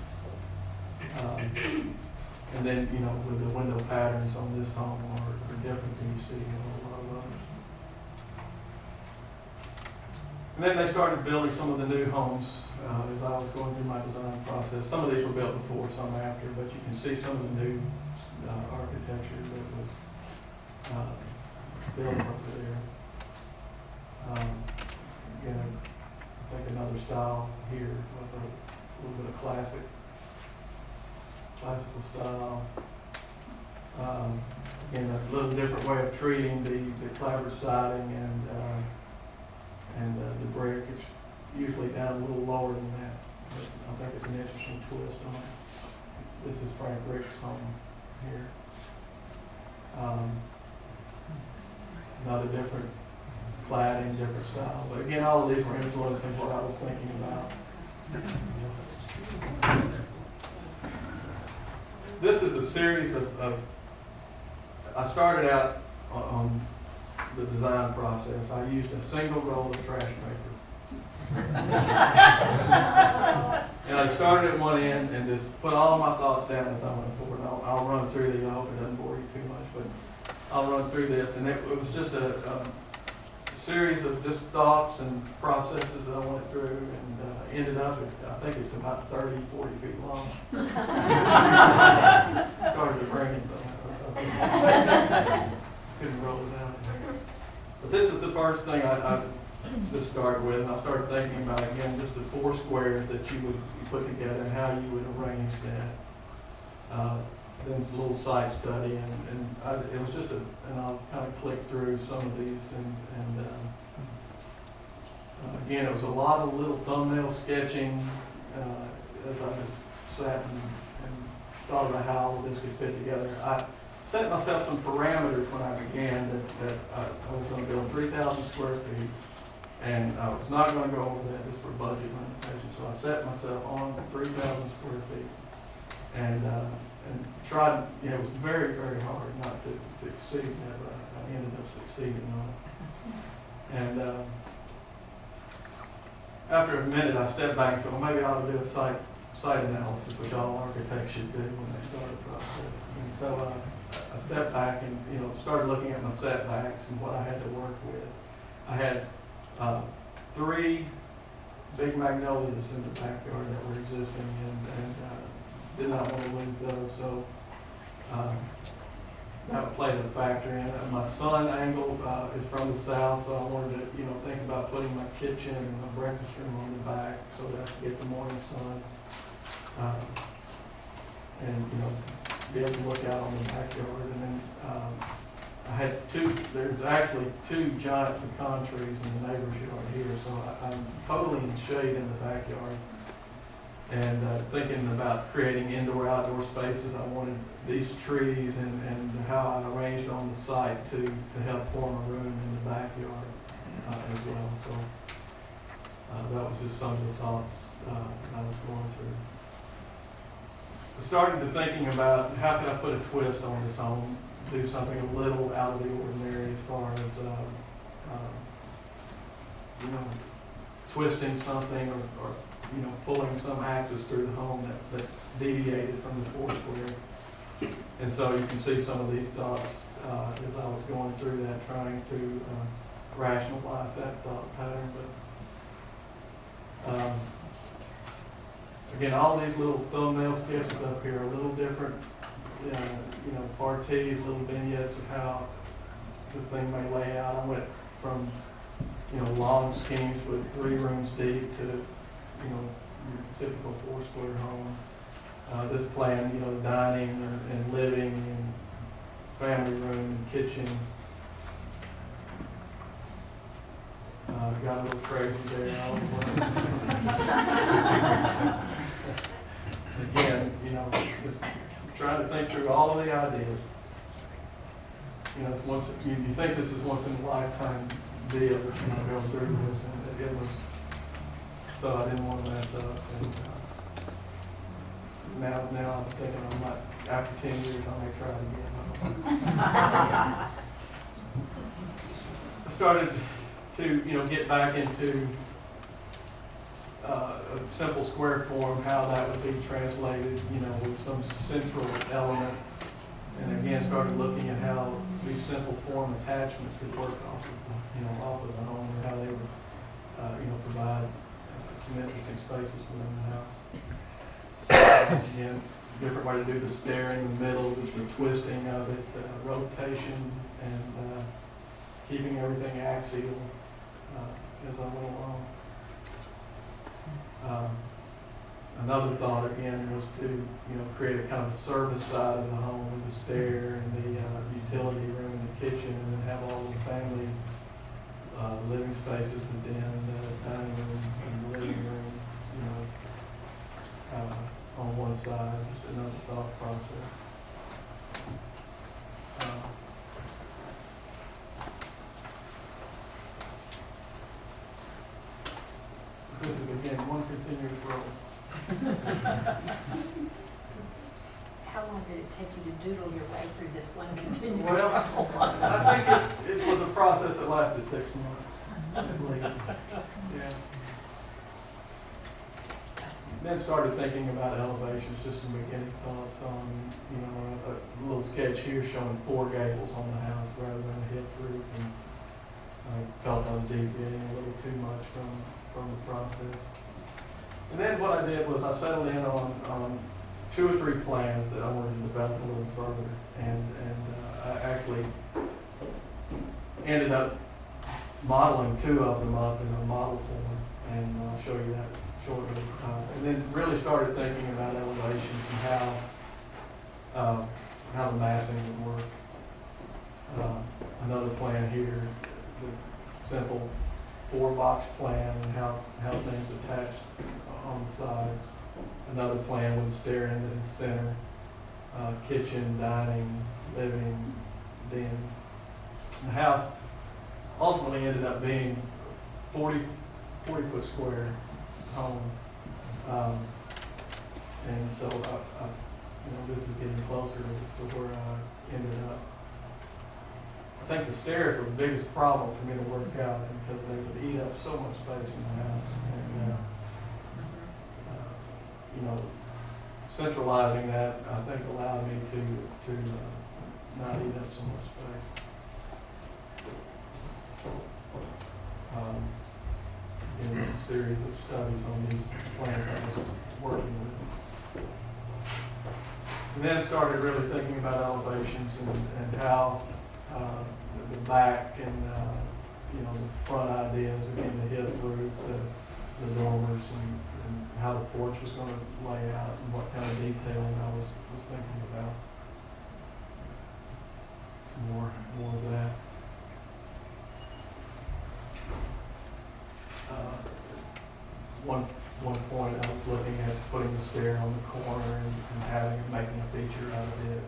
And then, you know, with the window patterns on this home are different than you see in a lot of others. And then they started building some of the new homes as I was going through my design process. Some of these were built before, some after, but you can see some of the new architecture that was built over there. Again, I think another style here with a little bit of classical style. Again, a little different way of treating the clapboard siding and the brick. It's usually down a little lower than that. But I think it's an interesting twist on it. This is Frank Rick's home here. Another different cladding, different style. But again, all of these were influencing what I was thinking about. This is a series of I started out on the design process. I used a single roll of trash paper. And I started at one end and just put all my thoughts down as I went forward. I'll run through these. I hope it doesn't bore you too much, but I'll run through this. And it was just a series of just thoughts and processes that I went through, and ended up at, I think it's about 30, 40 feet long. Started to bring it, but couldn't roll it out. But this is the first thing I just started with, and I started thinking about, again, just the four squares that you would put together and how you would arrange that. Then it's a little site study, and it was just and I'll kind of click through some of these, and again, it was a lot of little thumbnail sketching as I just sat and thought about how all of this could fit together. I set myself some parameters when I began that I was going to build 3,000 square feet, and I was not going to go over that just for budget limitations. So I set myself on 3,000 square feet, and tried. You know, it was very, very hard not to exceed that, but I ended up succeeding on it. And after a minute, I stepped back and thought, well, maybe I ought to do a site analysis, which all architects should do when they start a process. And so I stepped back and, you know, started looking at my setbacks and what I had to work with. I had 3 big magnolias in the backyard that were existing, and did not want to lose those, so that played a factor in it. My sun angle is from the south, so I wanted to, you know, think about putting my kitchen and my breakfast room on the back so that I could get the morning sun, and, you know, be able to look out on the backyard. And then I had there's actually 2 giant pecan trees in the neighbor's yard here, so I'm totally in shade in the backyard. And thinking about creating indoor-outdoor spaces, I wanted these trees and how I arranged on the site to help form a room in the backyard as well. So that was just some of the thoughts I was going through. I started to thinking about how could I put a twist on this home, do something a little out of the ordinary as far as you know, twisting something or you know, pulling some axis through the home that deviated from the 4 square. And so you can see some of these thoughts as I was going through that, trying to rationalize that thought pattern. But again, all these little thumbnail sketches up here are a little different, you know, parties, little vignettes of how this thing may lay out. I went from, you know, long schemes with 3 rooms deep to, you know, your typical 4 square home. This plan, you know, dining and living and family room and kitchen. got a little crazy there. Again, you know, just trying to think through all of the ideas. You know, it's once, you think this is once in a lifetime deal, you know, go through this, and it was, so I didn't want to mess up. And now I'm thinking I might, after 10 years, I may try it again. I started to, you know, get back into a simple square form, how that would be translated, you know, with some central element. And again, started looking at how these simple form attachments could work off of, off of the home, and how they would, provide some interesting spaces within the house. Again, different way to do the stair in the middle, just the twisting of it, rotation, and keeping everything axial as I went along. Another thought again was to create a kind of service side of the home with the stair and the utility room and the kitchen, and then have all the family living spaces, the den, the dining room, and the living room, on one side. Just another thought process. This is again one continuous roll. How long did it take you to doodle your way through this one continuous? Well, I think it was a process that lasted 6 months, at least. Yeah. Then started thinking about elevations, just some beginning thoughts on, a little sketch here showing 4 gables on the house rather than a hip roof, and I felt I was deviating a little too much from the process. And then what I did was I settled in on 2 or 3 plans that I wanted to develop a little further, and I actually ended up modeling 2 of them up in a model form, and I'll show you that shortly. And then really started thinking about elevations and how the massing would work. Another plan here, the simple 4-box plan, and how things attached on the sides. Another plan with a stair in the center, kitchen, dining, living, den. The house ultimately ended up being 40-foot square home, and so this is getting closer to where I ended up. I think the stairs were the biggest problem for me to work out, because they would eat up so much space in the house, and centralizing that, I think, allowed me to not eat up so much space. In a series of studies on these plans I was working with. And then started really thinking about elevations and how the back and the front ideas, again, the hip roof, the dormers, and how the porch was going to lay out, and what kind of detailing I was thinking about. Some more of that. One point I was looking at putting the stair on the corner and making a feature out of it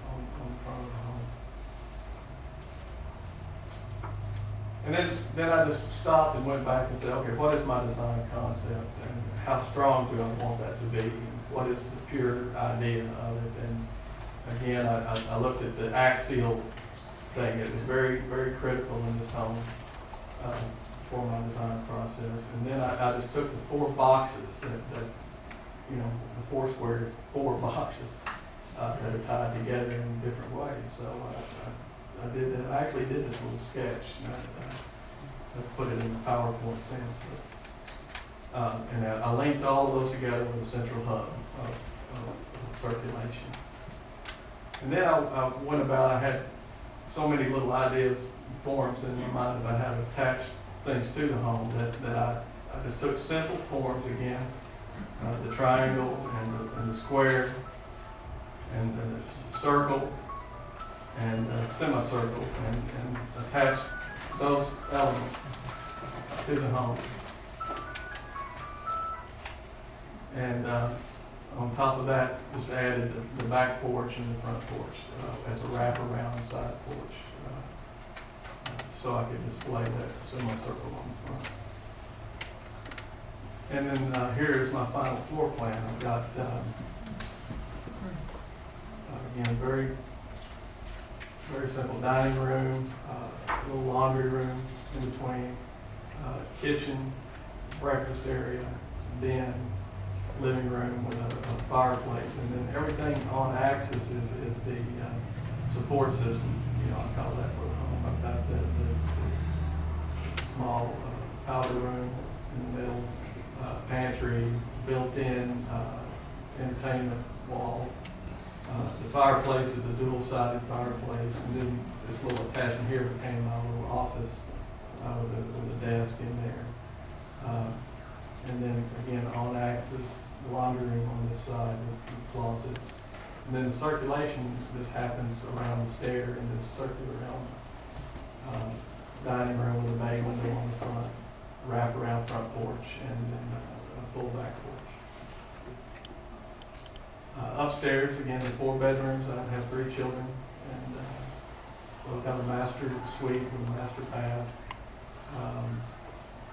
on the front of the home. And then I just stopped and went back and said, okay, what is my design concept, and how strong do I want that to be, and what is the pure idea of it? And again, I looked at the axial thing. It was very, very critical in this home for my design process. And then I just took the 4 boxes the 4 square 4 boxes that are tied together in different ways. So I did that. I actually did this little sketch. I put it in a PowerPoint sense. And I linked all of those together with a central hub of circulation. And then I went about, I had so many little ideas, forms in my mind about how to attach things to the home that I just took simple forms again, the triangle and the square and the circle and semicircle, and attach those elements to the home. And on top of that, just added the back porch and the front porch as a wraparound side porch, so I could display that semicircle on the front. And then here is my final floor plan. I've got, again, very simple dining room, a little laundry room in between, kitchen, breakfast area, den, living room with a fireplace, and then everything on axis is the support system. You know, I call that for the home. I've got the small powder room in the middle, pantry, built-in entertainment wall. The fireplace is a dual-sided fireplace, and then this little attachment here became my little office with a desk in there. And then again, on axis, the laundry room on this side with closets. And then the circulation just happens around the stair in this circular element. Dining room with a bay window on the front, wraparound front porch, and then a full back porch. Upstairs, again, the 4 bedrooms. I have 3 children, and so I've got a master suite with a master bath,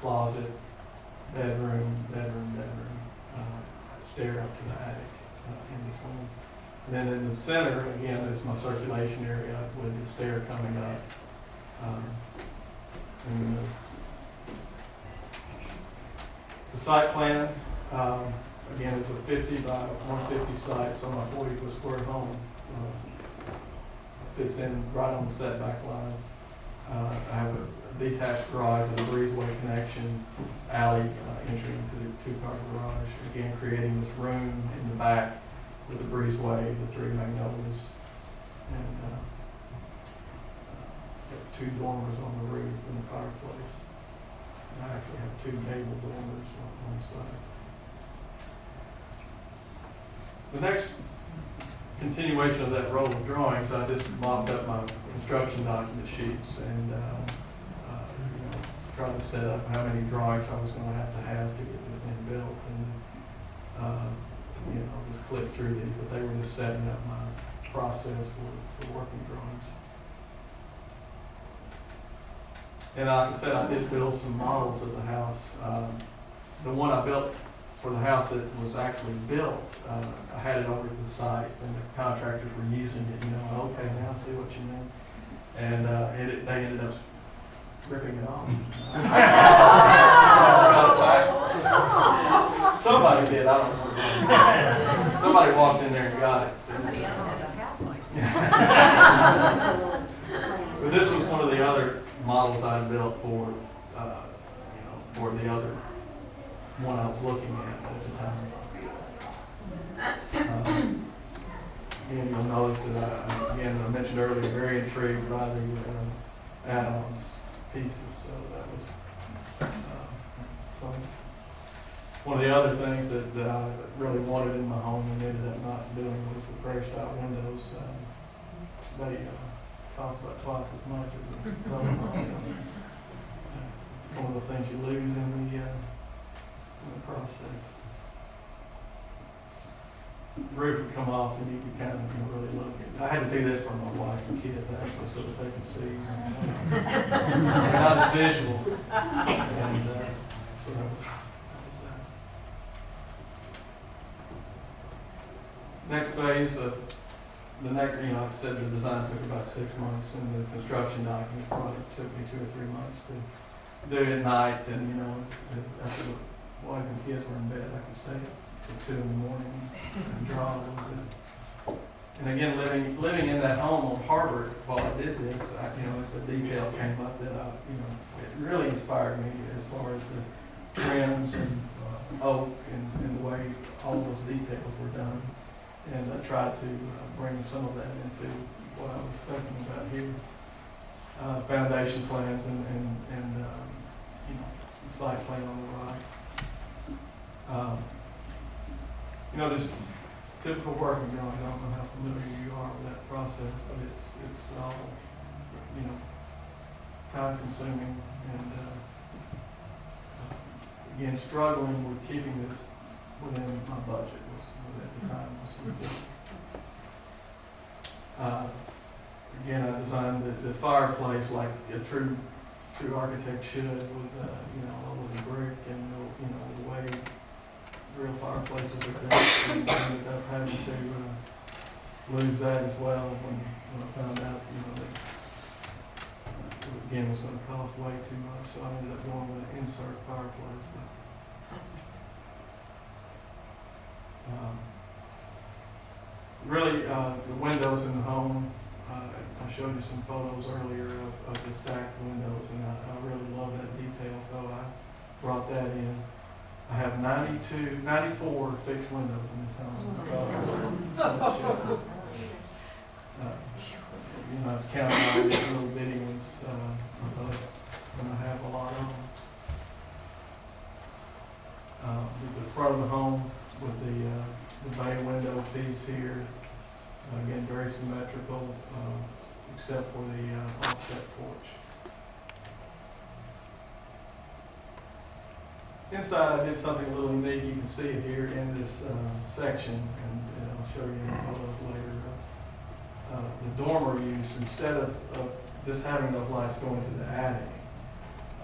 closet, bedroom, stair up to the attic in between. And then in the center, again, is my circulation area with the stair coming up. And the site plans, again, it's a 50 by 150 site, so my 40-foot square home fits in right on the setback lines. I have a detached garage with a breezeway connection, alley entry into the 2-car garage. Again, creating this room in the back with the breezeway, the 3 magnolias, and got 2 dormers on the roof and the fireplace. And I actually have 2 gable dormers on the side. The next continuation of that roll of drawings, I just mocked up my construction document sheets and tried to set up how many drawings I was going to have to get this thing built, and just click through these, but they were just setting up my process for working drawings. And like I said, I did build some models of the house. The one I built for the house that was actually built, I had it over to the site, and the contractors were using it. Okay, now I see what you mean. And they ended up ripping it off. Somebody did, I don't know. Somebody walked in there and got it. Somebody else has a house like that. But this was one of the other models I had built for, for the other one I was looking at the time. Again, you'll notice that I mentioned earlier, very intrigued by the add-ons pieces. So that was one of the other things that I really wanted in my home and ended up not doing was the prairie style windows. They cost about twice as much as the color windows. One of those things you lose in the process. The roof would come off and you could kind of really look at it. I had to do this for my wife and kids actually so that they could see. They're not as visual. And so that was that. Next phase of the next, like I said, the design took about 6 months, and the construction document probably took me 2 or 3 months to do it at night. And after the wife and kids were in bed, I could stay up till 2 in the morning and draw a little bit. And again, living in that home on Harvard while I did this, the detail came up that it really inspired me as far as the trims and oak and the way all those details were done. And I tried to bring some of that into what I was thinking about here. Foundation plans and the site plan on the right. Just typical working drawing. I don't know how familiar you are with that process, but it's all time consuming, and again, struggling with keeping this within my budget was at the time. Again, I designed the fireplace like a true architect should, with all of the brick and the way real fireplaces are done. And I ended up having to lose that as well when I found out that again was going to cost way too much. So I ended up going with an insert fireplace. Really, the windows in the home. I showed you some photos earlier of the stacked windows, and I really love that detail, so I brought that in. I have 94 fixed windows in this home. I was counting all these little bitty ones, and I have a lot of them. The front of the home with the bay window piece here, again, very symmetrical, except for the offset porch. Inside, I did something a little unique. You can see it here in this section, and I'll show you in the photos later. The dormer use, instead of just having those lights going to the attic,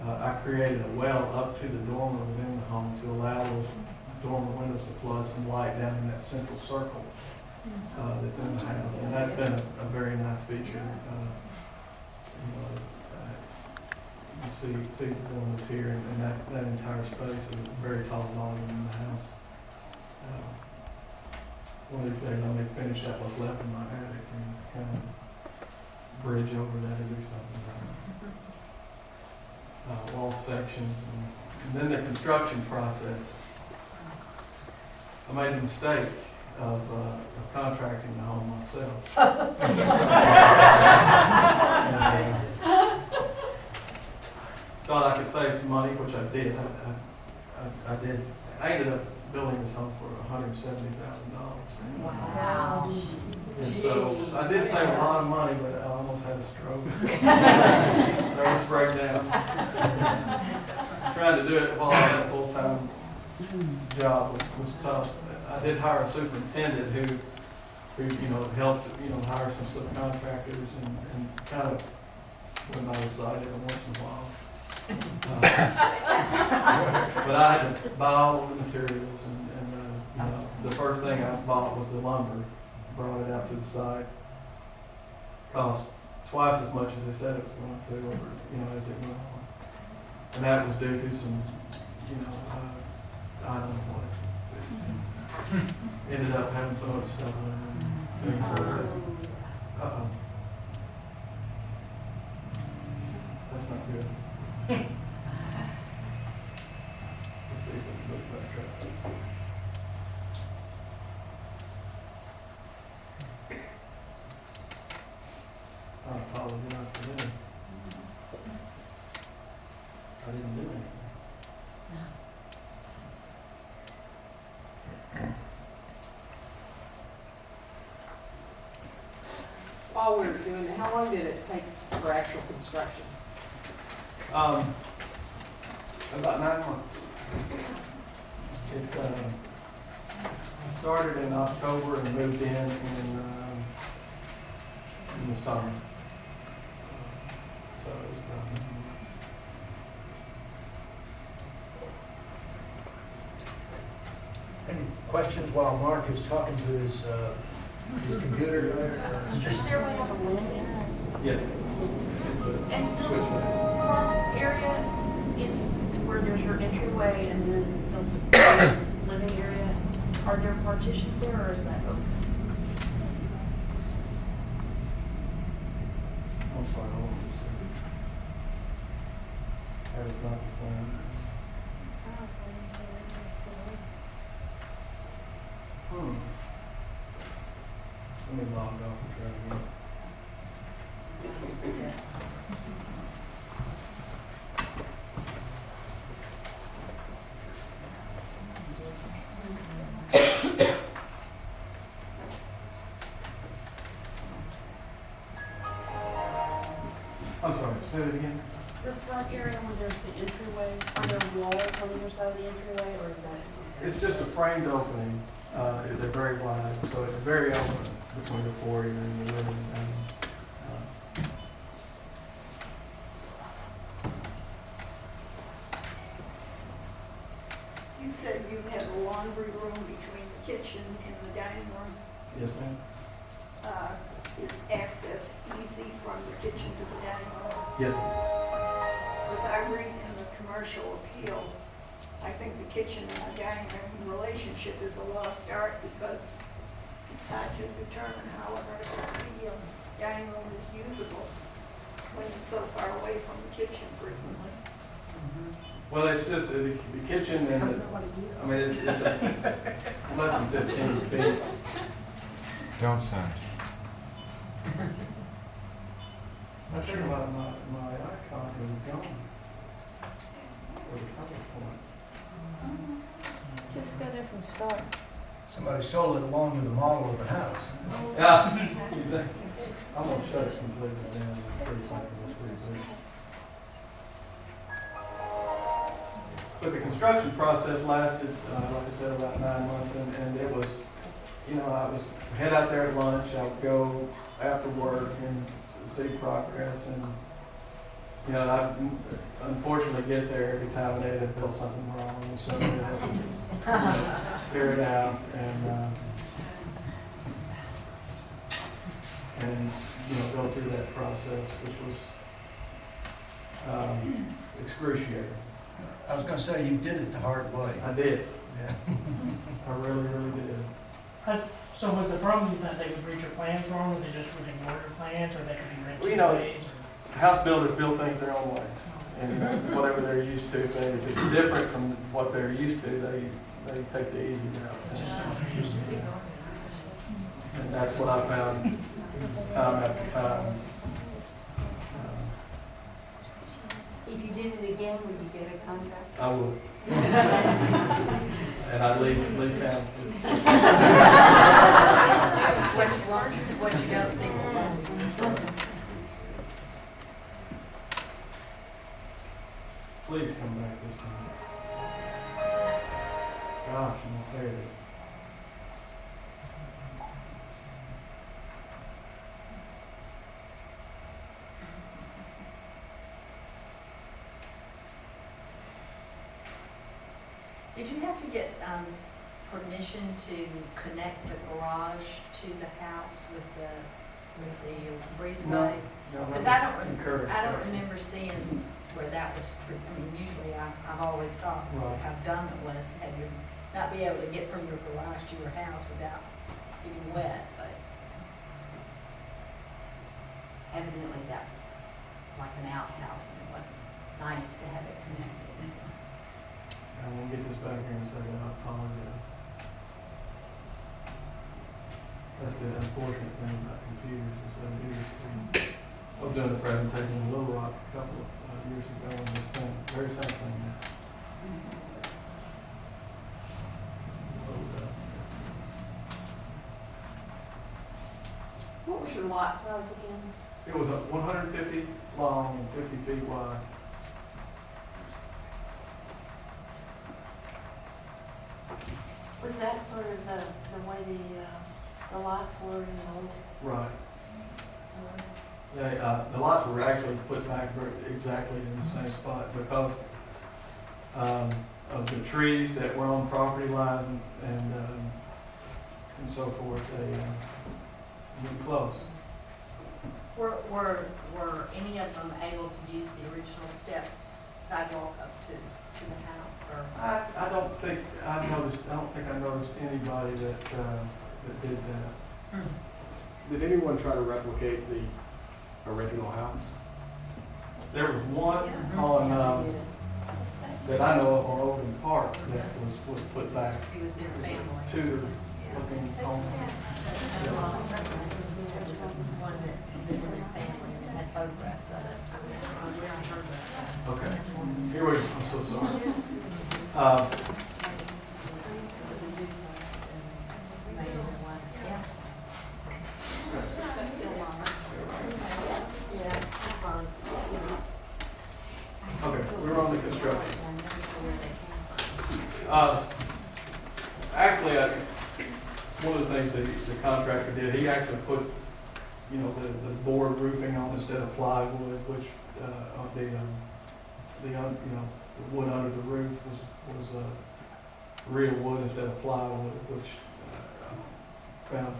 I created a well up to the dormer within the home to allow those dormer windows to flood some light down in that central circle that's in the house, and that's been a very nice feature. You see the dormers here, and that entire space is a very tall volume in the house. One of these days I may finish up what's left in my attic and kind of bridge over that and do something right. Wall sections, and then the construction process. I made a mistake of contracting the home myself. Thought I could save some money, which I did. I did. I ended up building this home for $170,000. Wow. And so I did save a lot of money, but I almost had a stroke. Nervous breakdown. Trying to do it while I had a full-time job was tough. I did hire a superintendent who helped hire some subcontractors and kind of went by the side every once in a while. But I had to buy all of the materials, and the first thing I bought was the lumber. Brought it out to the site. Cost twice as much as they said it was going to, as it went on. And that was due to some, I don't know what. Ended up having some other stuff on it. That's not good. Let's see if we can look back up. I apologize for that. I didn't do anything. While we were doing it, how long did it take for actual construction? About 9 months. It started in October and moved in the summer. So it was about 9 months. Any questions while Mark is talking to his computer? Does your stairway have a window? Yes. And the front area is where there's your entryway and then the living area. Are there partitions there, or is that open? I'm sorry, hold on. That is not the same. Let me log off and try again. I'm sorry, say it again. The front area where there's the entryway, are there walls on either side of the entryway, or is that? It's just a framed opening. They're very wide, so it's very open between the foyer and the living. You said you had a laundry room between the kitchen and the dining room. Yes, ma'am. Is access easy from the kitchen to the dining room? Yes. Because I read in the commercial appeal, I think the kitchen and the dining room relationship is a lost art because it's hard to determine how the dining room is usable when it's so far away from the kitchen frequently. Well, it's just the kitchen and, I mean, it's less than 15 feet. Don't sound. I think my icon is gone. Or the color point. Just go there from start. Somebody sold it along with the model of the house. Yeah, exactly. I'm gonna shut it completely down and see if I can just read it. But the construction process lasted, like I said, about 9 months, and it was, you know, I was head out there at lunch, I would go after work and see progress, and, you know, I unfortunately get there every time and they had built something wrong, and so we had to clear it out, and, you know, go through that process, which was excruciating. I was gonna say, you did it the hard way. I did. Yeah. I really, really did. So was the problem that they would read your plans wrong, or they just would ignore your plans, or they could be read Well, you two know, ways? House builders build things their own ways, and whatever they're used to. If it's different from what they're used to, they take the easy route. And that's what I found time after time. If you did it again, would you get a contract? I would. And I'd leave town. What you don't see will not. Please come back this time. Gosh, I'm afraid. Did you have to get permission to connect the garage to the house with the breezeway? No, Because I'm I encouraged. don't remember seeing where that was, I mean, usually I've always thought Right. how dumb it was to have your, not be able to get from your garage to your house without getting wet, but evidently that was like an outhouse and it wasn't nice to have it connected. I'm gonna get this back here in a second. I apologize. That's the unfortunate thing about computers is that it is. I was doing a presentation in Little Rock a couple of years ago, and this thing, very same thing now. Load up. What was your lot size again? It was 150 long and 50 feet wide. Was that sort of the way the lots were in the old? Right. The lots were actually put back exactly in the same spot because of the trees that were on property lines and so forth. They were close. Were any of them able to use the original steps sidewalk up to the house, or? I don't think I noticed anybody that did that. Did anyone try to replicate the original house? There was one on that I know of on Open Park that was put back. It was their family. Tudor looking home. One that lived with their family and had photographs of it. Okay. Here we go. I'm so sorry. It was a duplex and made it one. Yeah. Okay, we were on the construction. Actually, one of the things that the contractor did, he actually put, you know, the board roofing on instead of plywood, which, you know, the wood under the roof was real wood instead of plywood, which I found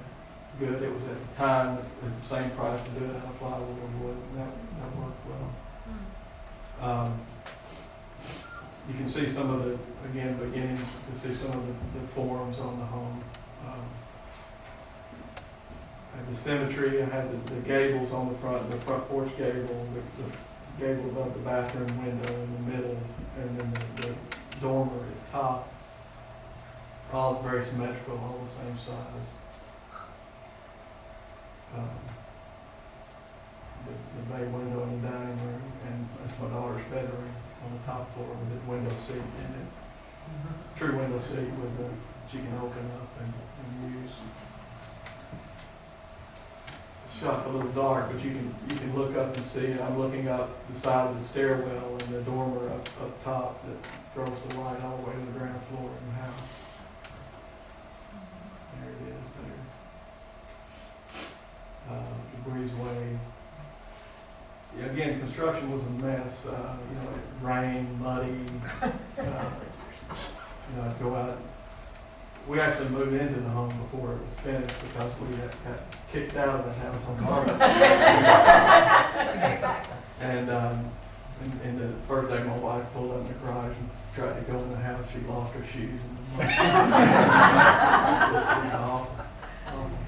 good. It was at the time at the same price to do it out of plywood or wood, and that worked well. You can see some of the, again, beginning to see some of the forms on the home. I had the symmetry, I had the gables on the front porch gable, the gable above the bathroom window in the middle, and then the dormer at the top. All very symmetrical, all the same size. The bay window in the dining room, and that's my daughter's bedroom on the top floor with a window seat in it. True window seat with she can open up and use. The shot's a little dark, but you can look up and see. I'm looking up the side of the stairwell and the dormer up top that throws the light all the way to the ground floor in the house. There it is there. The breezeway. Yeah, again, construction was a mess. You know, it rained, muddy. You know, I'd go out. We actually moved into the home before it was finished because we got kicked out of the house on Monday. And the first day, my wife pulled up in the garage and tried to go in the house. She lost her shoes.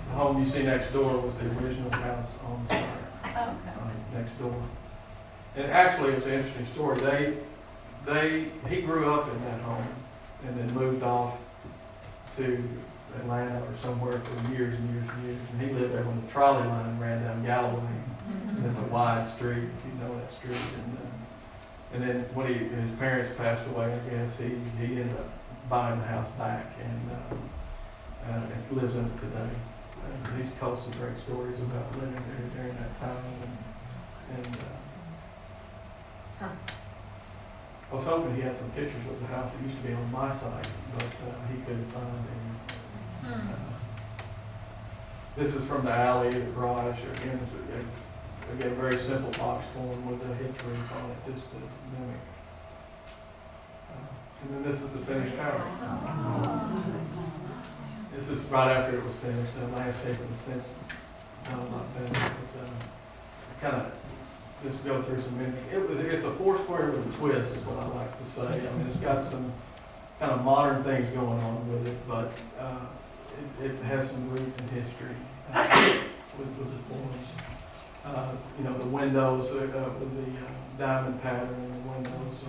The home you see next door was the original house on the side. Next door. And actually, it was an interesting story. He grew up in that home and then moved off to Atlanta or somewhere for years and years and years. And he lived there when the trolley line ran down Galloway. And it's a wide street, if you know that street. And then when his parents passed away, I guess, he ended up buying the house back and lives in it today. And he's told some great stories about living there during that time. I was hoping he had some pictures of the house that used to be on my site, but he couldn't find any. This is from the alley, the garage. Again, a very simple box form with a hitch roof on it, just to mimic. And then this is the finished house. This is right after it was finished. The landscaping has since done a lot better. But kind of just go through some. It's a four square with a twist, is what I like to say. I mean, it's got some kind of modern things going on with it, but it has some root in history with the forms. You know, the windows with the diamond pattern in the windows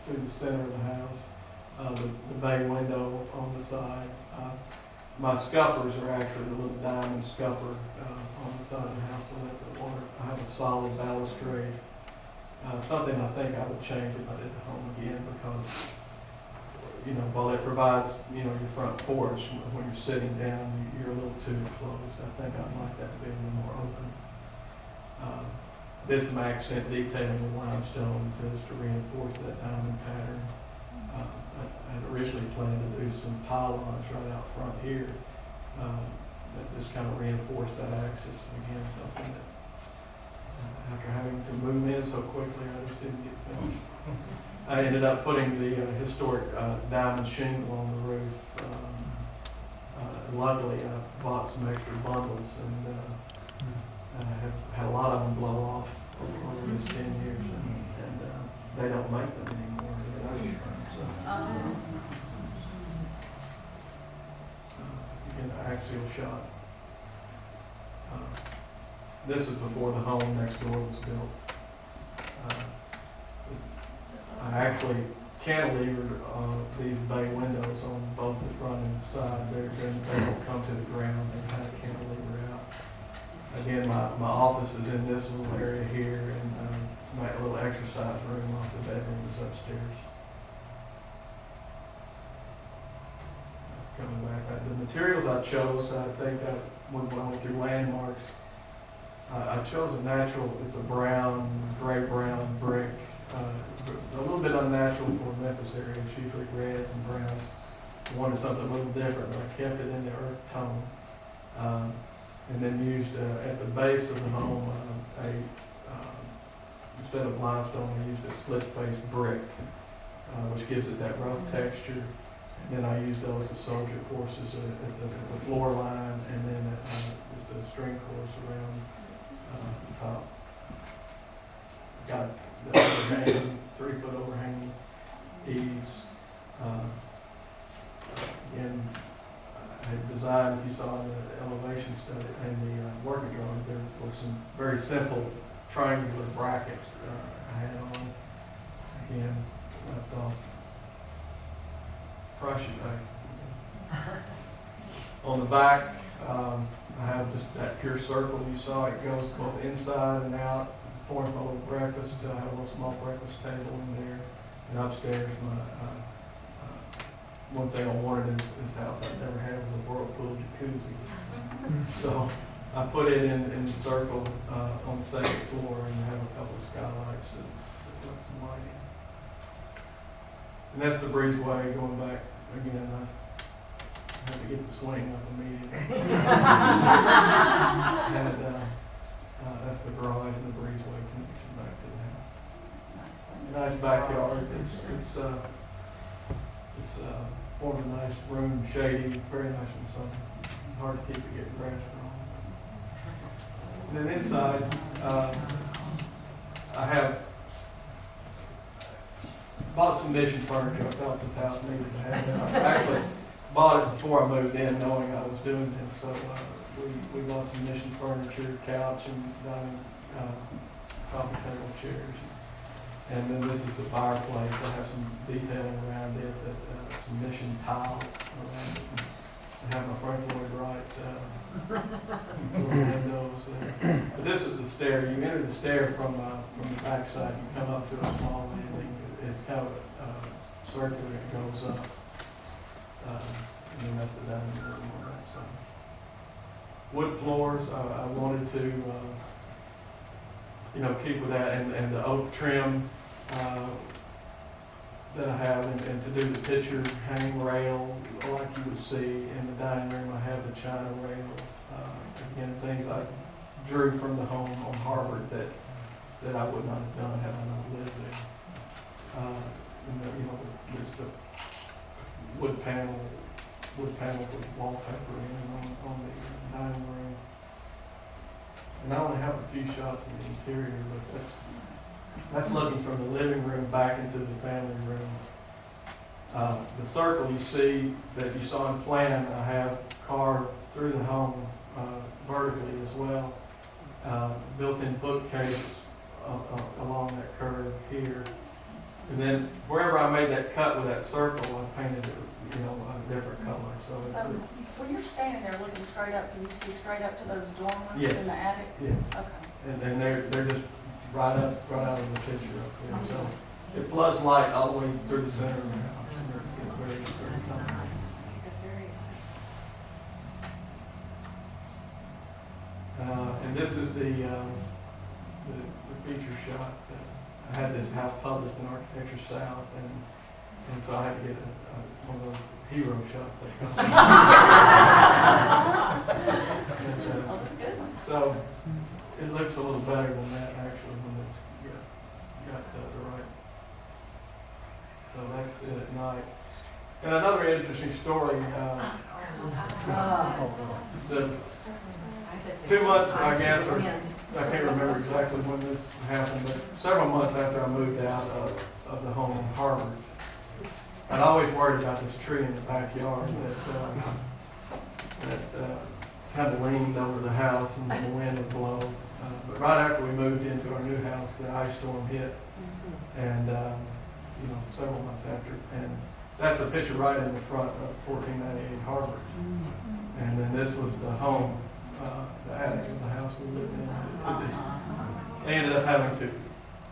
through the center of the house. The bay window on the side. My scuppers are actually the little diamond scupper on the side of the house to let the water. I have a solid balustrade. Something I think I would change if I did the home again because, you know, while it provides, you know, your front porch, when you're sitting down, you're a little too closed. I think I'd like that to be a little more open. Did some accent detailing with limestone just to reinforce that diamond pattern. I had originally planned to do some pylons right out front here that just kind of reinforced that axis. Again, something that after having to move in so quickly, I just didn't get finished. I ended up putting the historic diamond shingle on the roof. Luckily, I bought some extra bundles and I have had a lot of them blow off over this 10 years, and they don't make them anymore. So, again, an axial shot. This is before the home next door was built. I actually cantilevered these bay windows on both the front and the side. They don't come to the ground. They kind of cantilever out. Again, my office is in this little area here, and my little exercise room off the bedroom is upstairs. Coming back, the materials I chose, I think when I went through landmarks, I chose a natural, it's a gray-brown brick a little bit unnatural for Memphis area, chiefly reds and browns. I wanted something a little different, but I kept it in the earth tone. And then used at the base of the home instead of limestone, I used a split-face brick, which gives it that rough texture. And then I used those as soldier courses at the floor line, and then just a string course around the top. Got the overhanging, 3-foot overhanging eaves. Again, I had designed, if you saw in the elevation study and the working drawing, there were some very simple triangular brackets I had on. Again, left off Prussian back. On the back, I have just that pure circle you saw. It goes both inside and out. Forms my little breakfast. I have a little small breakfast table in there. And upstairs, one thing I wanted in this house I never had was a whirlpool jacuzzi. So I put it in the circle on the second floor and have a couple of skylights that let some light in. And that's the breezeway going back again. I had to get the swing up immediately. And that's the garage and the breezeway connection back to the house. Nice backyard. It's formed a nice room, shady, very nice in the summer. Hard to keep it getting grass growing. And then inside, I have bought some mission furniture. I felt this house needed to have it. I actually bought it before I moved in, knowing I was doing this. So we bought some mission furniture, couch and dining, coffee table chairs. And then this is the fireplace. I have some detailing around it, some mission tile around it. I have my Frank Lloyd Wright windows. But this is the stair. You enter the stair from the back side. You come up to a small landing. It's kind of circular. It goes up. And then that's the dining room on that side. Wood floors. I wanted to keep with that, and the oak trim that I have, and to do the picture hang rail like you would see in the dining room. I have the china rail. Again, things I drew from the home on Harvard that I would not have done had I not lived there. There's the wood panel with wallpaper on the dining room. And I only have a few shots in the interior, but that's looking from the living room back into the family room. The circle you see that you saw in plan, I have carved through the home vertically as well. Built-in bookcase along that curve here. And then wherever I made that cut with that circle, I painted it, a different color. So when you're standing there looking straight up, can you see straight up to those dormers Yes. in the attic? Yeah. Okay. And they're just right out of the picture up there. So it floods light all the way through the center of the house. And it's very comfortable. And this is the feature shot. I had this house published in Architecture South, and so I had to get one of those hero shots. So it looks a little better than that actually when it's got the right. So that's it at night. And another interesting story. The 2 months, I guess, or I can't remember exactly when this happened, but several months after I moved out of the home in Harvard, I'd always worried about this tree in the backyard that kind of leaned over the house and the wind would blow. But right after we moved into our new house, the ice storm hit, and several months after, and that's a picture right in the front of 1498 Harvard. And then this was the home, the attic of the house we lived in. They ended up having to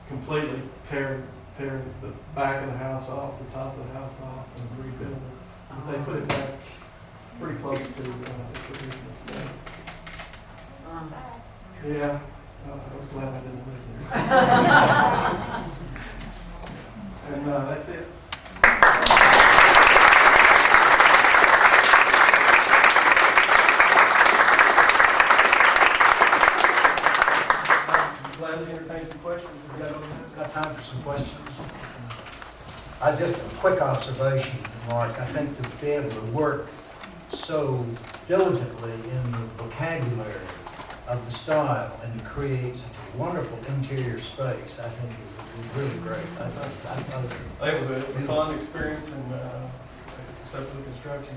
completely tear the back of the house off, the top of the house off, and rebuild it. But they put it back pretty close to the original state. Yeah, I was glad I didn't live there. And that's it. Gladly entertain some questions. If you have Got time for some questions? Just a quick observation, Mark. I think to be able to work so diligently in the vocabulary of the style and to create such a wonderful interior space, I think is really great. It was a fun experience, and except for the construction.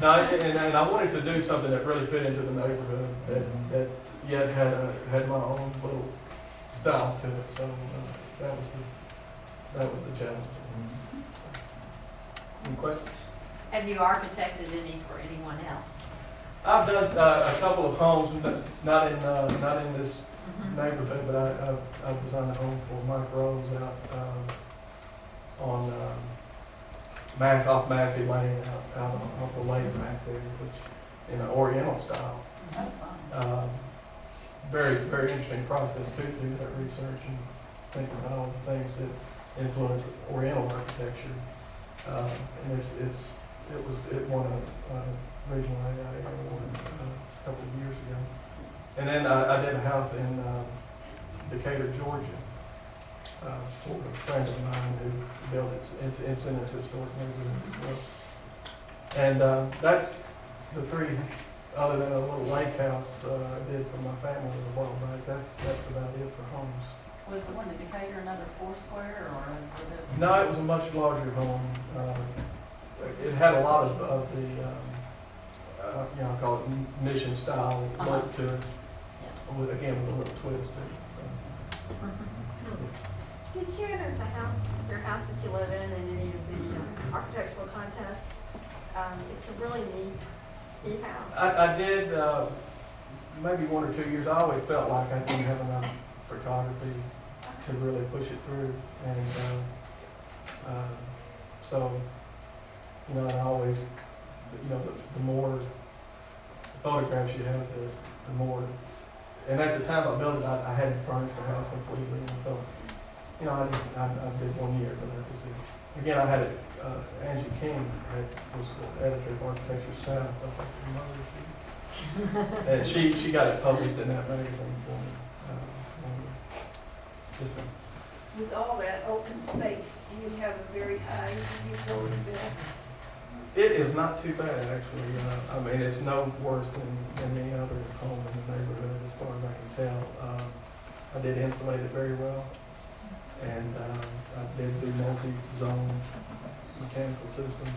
No, and I wanted to do something that really fit into the neighborhood, that yet had my own little style to it. So that was the challenge. Any questions? Have you architected any for anyone else? I've done a couple of homes, not in this neighborhood, but I've designed a home for Mike Rose out on off Massey Lane, out off the lake back there, which in an Oriental style. Very, very interesting process to do that research and think about all the things that influence Oriental architecture. And it won a regional AI award a couple of years ago. And then I did a house in Decatur, Georgia, for a friend of mine who built it. It's in its historic neighborhood as well. And that's the three, other than a little lake house I did for my family a while back. That's about it for homes. Was the one in Decatur another Foursquare, or was it? No, it was a much larger home. It had a lot of the, I call it mission style look to it. Again, with a little twist to it. Did you enter your house that you live in any of the architectural contests? It's a really neat house. I did maybe 1 or 2 years. I always felt like I didn't have enough photography to really push it through, and so I always, the more photographs you have, the more. And at the time I built it, I hadn't furnished the house completely, and so I did 1 year, but that was it. Again, I had Angie King was the editor of Architecture South, and she got it published in that magazine for me. With all that open space, do you have a very high utility bill? It is not too bad, actually. I mean, it's no worse than any other home in the neighborhood, as far as I can tell. I did insulate it very well, and I did do multi-zone mechanical systems,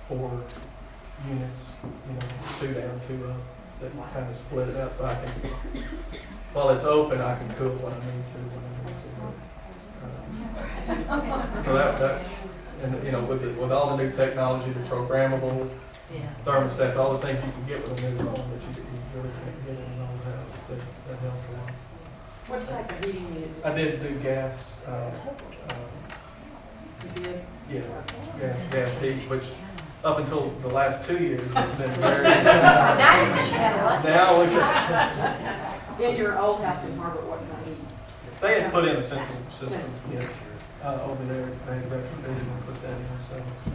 4 units, 2 down, 2 up, that kind of split it out so I can, while it's open, I can cool what I need to when I need to. So that. And with all the new technology, the programmable thermostats, all the things you can get with a new home that you really can't get in an old house, that helps a lot. What type of heating unit? I did do gas. You did? Yeah, gas heat, which up until the last 2 years has been very. Now you wish you had electric. Now I wish I. In your old house in Harbor, what kind of heat? They had put in a central system. Yeah. Over there, they had retrofitted and put that in themselves.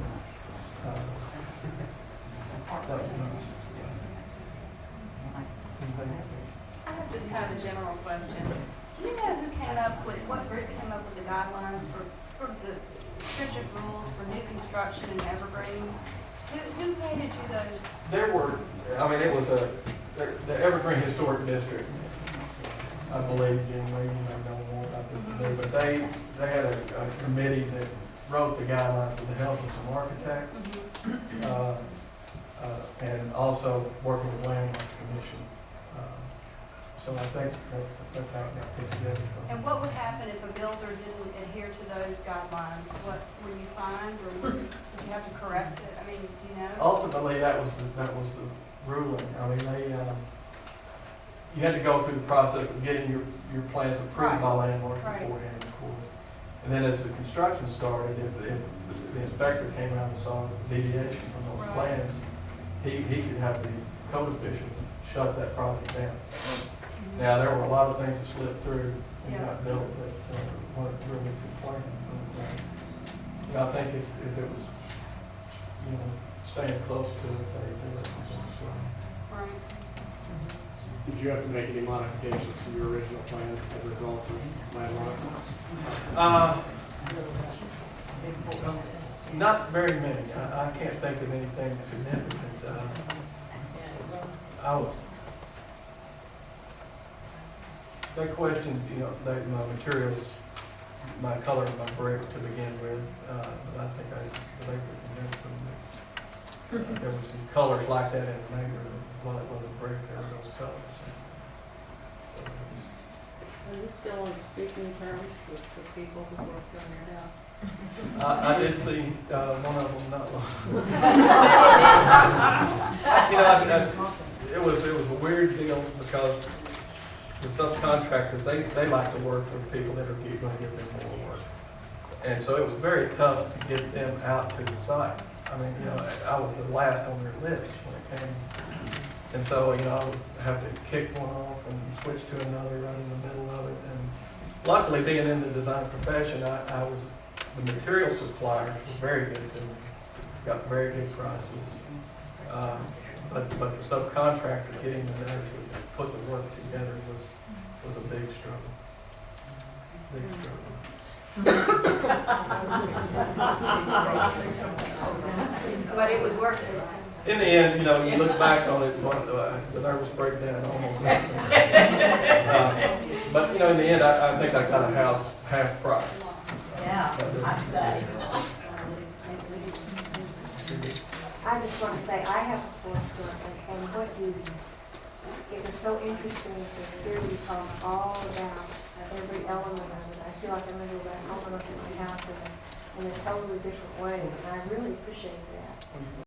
That was nice. I have just kind of a general question. Do you know who came up with, what group came up with the guidelines for sort of the stringent rules for new construction in Evergreen? Who handed you those? There were, it was the Evergreen Historic District. I believe, Jim, maybe you may know more about this than me, but they had a committee that wrote the guidelines with the help of some architects, and also working with Landmarks Commission. So I think that's how it got put together. And what would happen if a builder didn't adhere to those guidelines? What, were you fined, or did you have to correct it? Do you know? Ultimately, that was the ruling. You had to go through the process of getting your plans approved by Landmarks beforehand, of course. And then as the construction started, if the inspector came out and saw deviation from those plans, he could have the code official shut that project down. Now, there were a lot of things that slipped through and Yeah. got built that weren't really complained. But, I think if it was, staying close to it, they would Right. Did you have to make any modifications to your original plan as a result of landmark? Not very many. I can't think of anything significant. They questioned, my materials, my color of my brick to begin with, but I think I was able to convince them that there were some colors like that in the neighborhood. While it wasn't brick, there were those colors. Are you still on speaking terms with the people who worked on your house? I did see one of them not long. It was a weird deal because the subcontractors, they like to work with people that are going to give them more work. And so it was very tough to get them out to the site. I mean, I was the last on their list when it came. And so, I would have to kick one off and switch to another right in the middle of it. And luckily, being in the design profession, I was, the material suppliers were very good to me. Got very good prices. But the subcontractor getting them there to put the work together was a big struggle. Big struggle. But it was worth it. In the end, you look back on it, the nervous breakdown almost. But in the end, I think I got a house half price. Yeah, I'd say. I just want to say, I have a fourth floor, and what it was so interesting to hear you talk all about every element of it. I feel like I'm going to go back home and look at my house in a totally different way, and I really appreciate that.